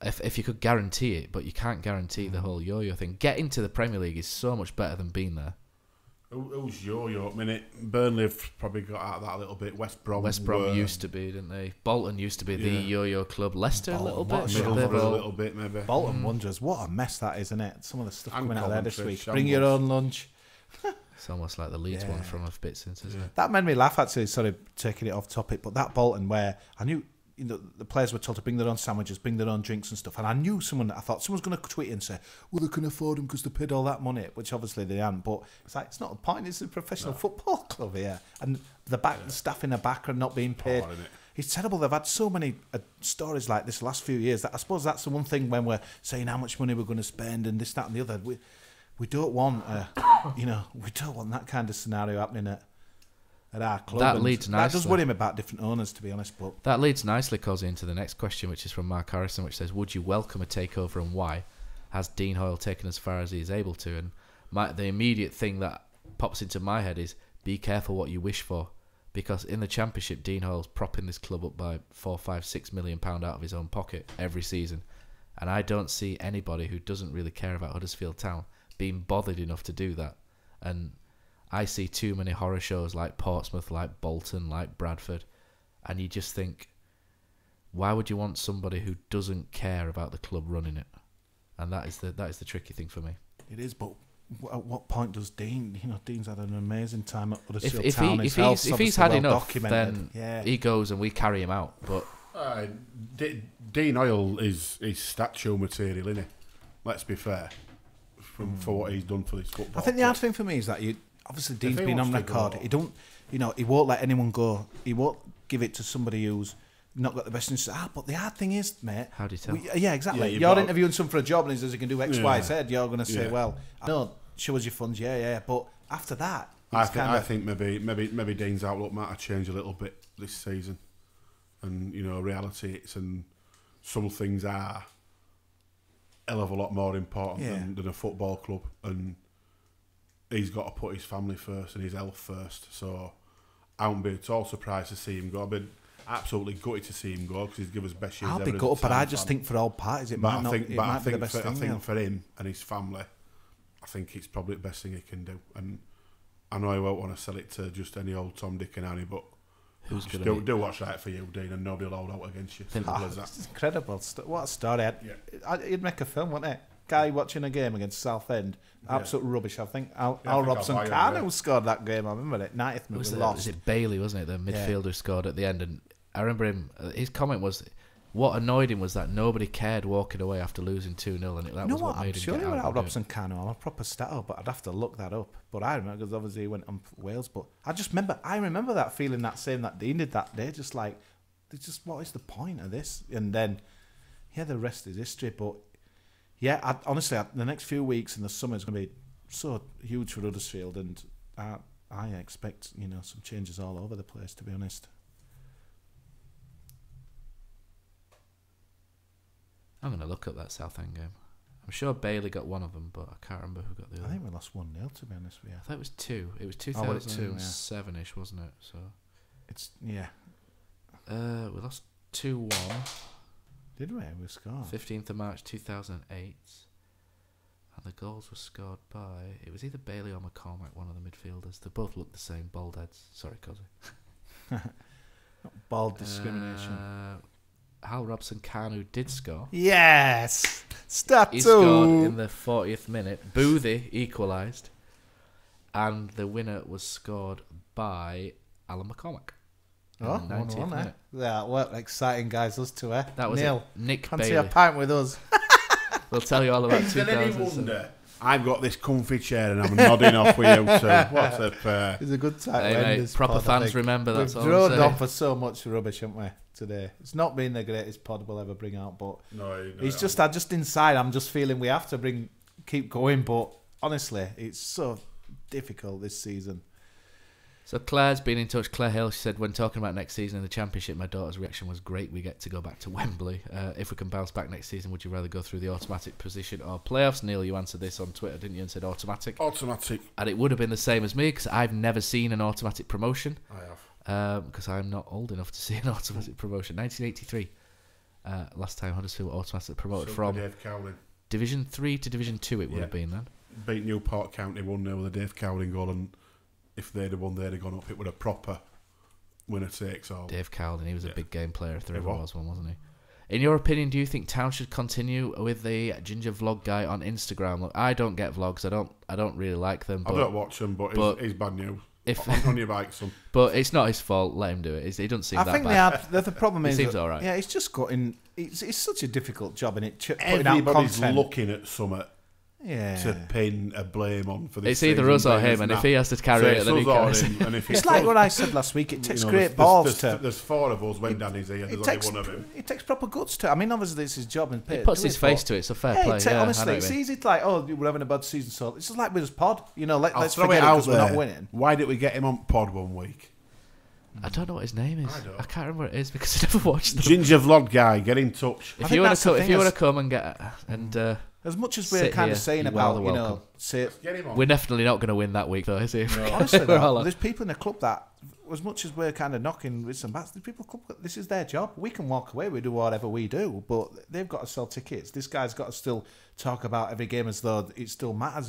If you could guarantee it, but you can't guarantee the whole yo-yo thing. Getting to the Premier League is so much better than being there. Who's yo-yo? I mean, Burnley have probably got out of that a little bit. West Brom used to be, didn't they? Bolton used to be the yo-yo club. Leicester Bolton, a little bit. Middlesbrough a little bit, maybe. Bolton Wanderers, what a mess that is, isn't it? Some of the stuff coming out there this week. Bring your own lunch. It's almost like the Leeds one from a bit since, isn't it? That made me laugh, actually. Sorry, taking it off topic, but that Bolton where I knew the players were told to bring their own sandwiches, bring their own drinks and stuff, and I knew I thought someone's going to tweet and say, well, they can afford them because they paid all that money, which obviously they aren't, but it's like, it's not a point, it's a professional football club here, and the staff in the back are not being paid. It's terrible. They've had so many stories like this the last few years that I suppose that's the one thing when we're saying how much money we're going to spend and this, that and the other, we don't want we don't want that kind of scenario happening at our club. That leads nicely. That does worry me about different owners, to be honest. But that leads nicely, Cosy, into the next question, which is from Mark Harrison, which says, would you welcome a takeover and why? Has Dean Hoyle taken as far as he is able to? And the immediate thing that pops into my head is, be careful what you wish for. Because in the Championship, Dean Hoyle's propping this club up by £4, £5, £6 million out of his own pocket every season. And I don't see anybody who doesn't really care about Huddersfield Town being bothered enough to do that. And I see too many horror shows like Portsmouth, like Bolton, like Bradford, and you just think, why would you want somebody who doesn't care about the club running it? And that is the tricky thing for me. It is, but at what point does Dean? Dean's had an amazing time at Huddersfield if Town. If he's had enough, then he goes and we carry him out. But Dean Hoyle is statue material, isn't he? Let's be fair. For what he's done for this football. I think the hard thing for me is that obviously Dean's been on record. He don't, he won't let anyone go. He won't give it to somebody who's not got the best interest. But the hard thing is, mate. How do you tell? Yeah, exactly. Yeah, you're interviewing someone for a job and he says he can do X, Y, Z. You're going to say, well, no, show us your funds. Yeah. But after that, I think maybe Dean's outlook might have changed a little bit this season, and reality hits, and some things are hell of a lot more important than a football club, and he's got to put his family first and his health first. So I won't be at all surprised to see him go. I've been absolutely gutted to see him go because he's given us best years. I'll be gutted, but I just think for all parties it might be the best thing. I think for him and his family, I think it's probably the best thing he can do. And I know he won't want to sell it to just any old Tom, Dick and Harry, but do what's right for you, Dean, and nobody will hold out against you. Simple as that. It's incredible. What a story. He'd make a film, wouldn't it? Guy watching a game against Southend, absolute rubbish. I think Al Robson-Khan who scored that game. I remember it. 90th minute, we lost. Was it Bailey, wasn't it? The midfielder scored at the end, and I remember him. His comment was, what annoyed him was that nobody cared walking away after losing 2-0, and that was what I'm made him sure get they were out. out Robson Cano. I'm a proper stat but I'd have to look that up. But I remember, because obviously he went on Wales. But I remember that feeling that Dean did that day. Just like, what is the point of this? And then, yeah, the rest is history. But yeah, honestly, the next few weeks in the summer is going to be so huge for Huddersfield, and I expect some changes all over the place. To be honest. I'm going to look up that Southend game. I'm sure Bailey got one of them, but I can't remember who got the other. I think we lost 1-0, to be honest with you. I thought it was 2. It was 2007-ish, wasn't it? So it's yeah. We lost 2-1. Did we? We scored. 15th of March 2008, and the goals were scored by. It was either Bailey or McCormack, one of the midfielders. They both looked the same, bald heads. Sorry, Cosy. Not bald discrimination. Hal Robson-Kanu did score. Yes! Start He scored in the 40th minute. Boothie equalised. And the winner was scored by Alan McCormack. Oh, 90th minute. Yeah, what exciting guys, us two, eh? That was Neil, it. Nick fancy Bailey. a pint with us. We'll tell you all about Is there any 2007. wonder I've got this comfy chair and I'm nodding off with you too? What's up? It's a good time Hey, to end mate, this proper pod, I fans think. remember, that's We've all I'm droned saying. on for so much rubbish, haven't we, today? It's not been the greatest pod we'll ever bring out, but it's just, inside, I'm just feeling we have to keep going, but honestly, it's so difficult this season. So Claire's been in touch. Claire Hill, she said, when talking about next season in the Championship, my daughter's reaction was great. We get to go back to Wembley. If we can bounce back next season, would you rather go through the automatic position or playoffs? Neil, you answered this on Twitter, didn't you, and said automatic. Automatic. And it would have been the same as me, because I've never seen an automatic promotion. I have. Because I'm not old enough to see an automatic promotion. 1983, last time Huddersfield were automatically promoted from Dave Cowling. Division 3 to Division 2 it would have been then. Beat Newport County 1-0 with a Dave Cowling goal, and if they'd have won, they'd have gone up. It would have proper winner takes all. Dave Cowling, he was a big game player if there He ever was. was one, wasn't he? In your opinion, do you think Town should continue with the Ginger Vlog guy on Instagram? Look, I don't get vlogs. I don't really like them. I But, don't watch them, but he's bad news. If On your bike, son. but it's not his fault. Let him do it. He doesn't seem I that think bad. the problem He is... seems all right. Yeah, it's just gotten... It's such a difficult job, and putting out Everybody's content. looking at something Yeah. to pin a blame on for this. It's either season, us or being him, and as if he has to carry it, then he carries it. and if It's like what I said last week. It takes great balls to... There's four of us when Danny's here. There's only one of him. It takes proper guts to... I mean, obviously, it's his job. And He puts his face to it, so fair play. Yeah, honestly, I know it's what you mean. easy to like, oh, we're having a bad season, so it's just like with his pod. Let's throw forget it out because we're not winning. Why did we get him on pod one week? I don't know what his name is. I don't. I can't remember what it is because I never watched them. Ginger Vlog guy, get in touch. If think you want that's to the come, thing is- come and get As much as we're sit kind here, of saying you're about, well welcome. say, Get him on. we're definitely not going to win that week, though, is he? honestly, We're all though, on. there's people in the club that, as much as we're kind of knocking with some bats, there's people in the club, this is their job. We can walk away, we do whatever we do, but they've got to sell tickets. This guy's got to still talk about every game as though it still matters.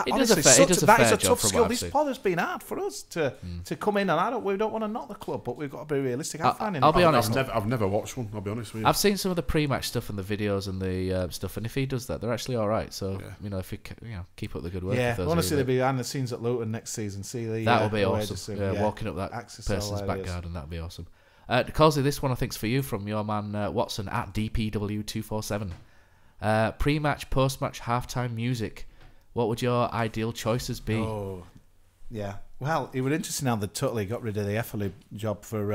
He does a fair a job tough from skill. what I've This seen. pod has been hard for us to come in, and we don't want to knock the club, but we've got to be realistic. I'll be honest. I've never watched one. I'll be honest with you. I've seen some of the pre-match stuff and the videos and the stuff, and if he does that, they're actually all right. So if he keep up the good work. Yeah, with those honestly, really- they'll be behind the scenes at Luton next season. See the that would be away awesome. soon. Yeah, walking up that Access all person's back areas. garden, that'd be awesome. Causey, this one I think's for you from your man Watson at DPW247. Pre-match, post-match, halftime music. What would your ideal choices be? Oh, yeah. Well, it was interesting how they totally got rid of the Efferly job for.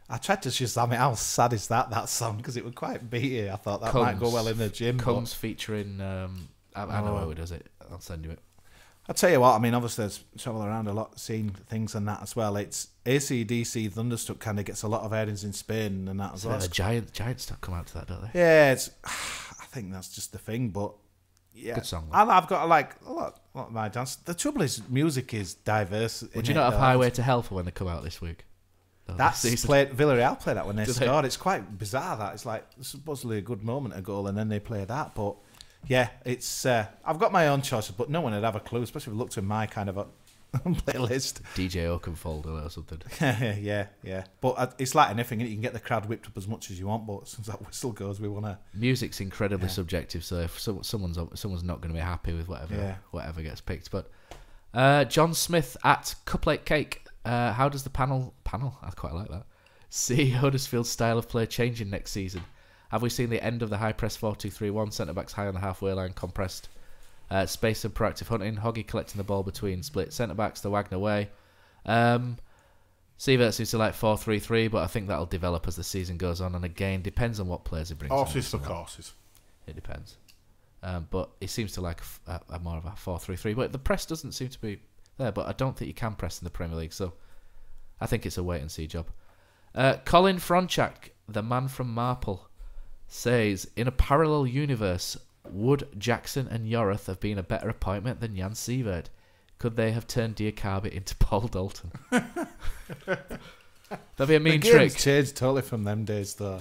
I tried to Shazam it. How sad is that song? Because it was quite beaty. I thought that might go well in the gym. Combs featuring. I know who does it. I'll send you it. I'll tell you what. I mean, obviously, there's travel around a lot, seeing things and that as well. It's AC/DC Thunderstruck kind of gets a lot of airings in Spain and that as well. The Giants don't come out to that, don't they? Yeah, I think that's just the thing, but. Yeah, Good song, though. And I've got like a lot of my dance. The trouble is, music is diverse. Would you not have Highway to Hell for when they come out this week? That's this season? played. Villarreal played that when they Do they? scored. It's quite bizarre. That it's like supposedly a good moment ago, and then they play that. But yeah, it's. I've got my own choices, but no one would have a clue, especially if you looked at my kind of a playlist. DJ Oakenfold or something. yeah. But it's like anything. You can get the crowd whipped up as much as you want, but as soon as that whistle goes, we want to. Music's incredibly subjective, so if someone's not going to be happy with whatever gets picked. But John Smith at Cupplate Cake. How does the panel? I quite like that. See Huddersfield's style of play changing next season. Have we seen the end of the high press 4-2-3-1? Centre-backs high on the halfway line, compressed. Space and proactive hunting. Hoggy collecting the ball between split centre-backs the Wagner way. Sievert seems to like 4-3-3, but I think that'll develop as the season goes on. And again, depends on what players he brings. Horses for courses. It depends. But he seems to like a more of a 4-3-3. But the press doesn't seem to be there. But I don't think you can press in the Premier League. So I think it's a wait-and-see job. Colin Fronchak, the man from Marple, says, in a parallel universe, would Jackson and Yorath have been a better appointment than Jan Sievert? Could they have turned Diakabi into Paul Dalton? That'd be a mean trick. Game's changed totally from them days, though.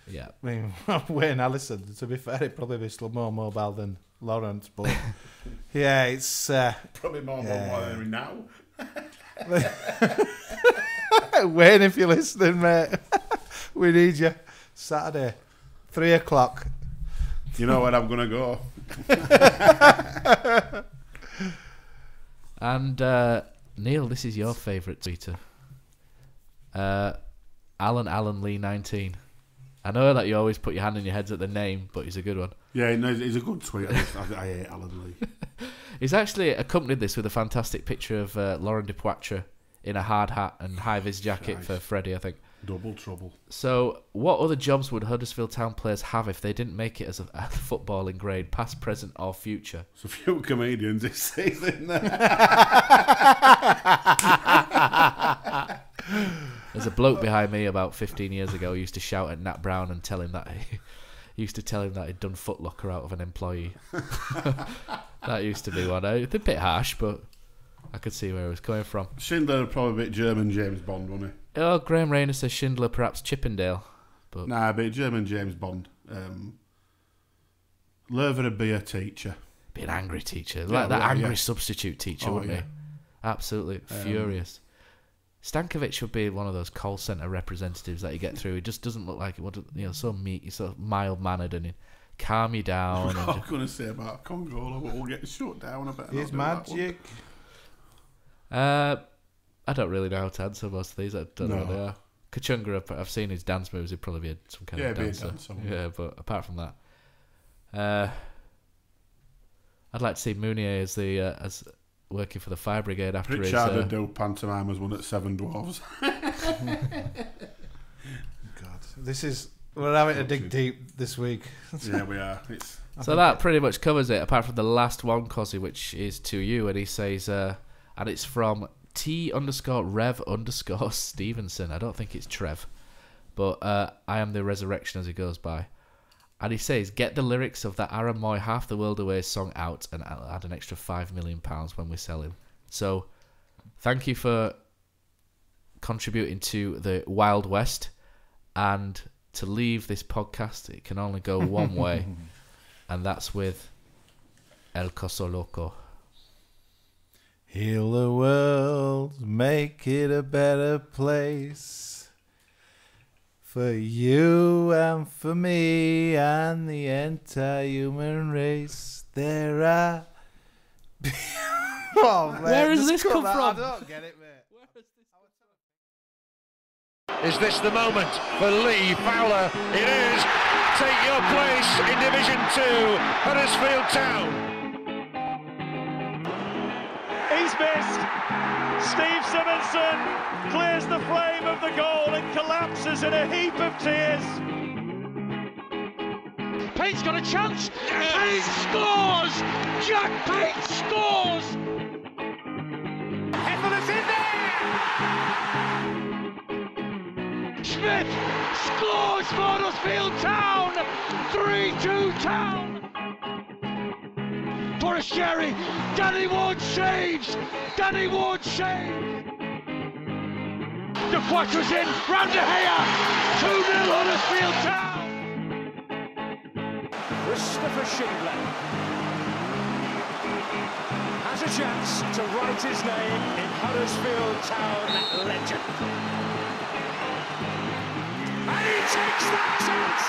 Yeah. I mean, Wayne Allison, to be fair, he'd probably be still more mobile than Lawrence, but yeah, it's... Probably more mobile than now. Wayne, if you're listening, mate, we need you. Saturday, 3 o'clock. You know where I'm going to go. And Neil, this is your favourite tweeter. Alan Lee 19. I know that you always put your hand in your heads at the name, but he's a good one. Yeah, no, he's a good tweet. I hate Alan Lee. He's actually accompanied this with a fantastic picture of Laurent Depoitre in a hard hat and high-vis jacket for Freddie, I think. Double trouble. So, what other jobs would Huddersfield Town players have if they didn't make it as a footballing grade, past, present, or future? There's a few comedians this season. There's a bloke behind me about 15 years ago who used to shout at Nat Brown and tell him that he'd done Foot Locker out of an employee. That used to be one. It's a bit harsh, but I could see where it was coming from. Schindler would probably be German James Bond, wouldn't he? Oh, Graham Rayner says Schindler, perhaps Chippendale. But Nah, but German James Bond. Lerver would be a teacher. Be an angry teacher. Yeah, Like that right, angry yeah. Oh, substitute teacher, wouldn't yeah. he? Absolutely furious. Stankovic would be one of those call centre representatives that you get through. He just doesn't look like so he's so mild mannered and he'd calm you down. I was going to say about Congola, but we'll get shut down a bit. Here's magic. I don't really know how to answer most of these. I don't know what they are. Kachunga, I've seen his dance moves. He'd probably be some kind of dancer. Yeah, but apart from that, I'd like to see Mounier as as working for the fire brigade after his... Richard would do pantomime as one at Seven Dwarves. God, we're having to dig deep this week. Yeah, we are. So that pretty much covers it, apart from the last one, Cozzy, which is to you, and he says, and it's from T_Rev_Stevenson. I don't think it's Trev, but I am the resurrection as he goes by. And he says, get the lyrics of that Aaron Moy Half the World Away song out and I'll add an extra £5 million when we sell him. So thank you for contributing to the Wild West. And to leave this podcast, it can only go one way. And that's with El Coso Loco. Heal the world, make it a better place. For you and for me and the entire human race. There are... Oh, man, where has this come from? I don't get it, mate. Is this the moment for Lee Fowler? It is. Take your place in Division 2, Huddersfield Town. He's missed. Steve Simonson clears the frame of the goal and collapses in a heap of tears. Pate's got a chance. Pate scores. Jack Pate scores. Heffer's in there. Smith scores for Huddersfield Town. 3-2 Town. Forestieri, Danny Ward saves! Danny Ward saves! The Quattro's in, round De Gea! 2-0 Huddersfield Town! Christopher Schindler has a chance to write his name in Huddersfield Town legend. And he takes that chance!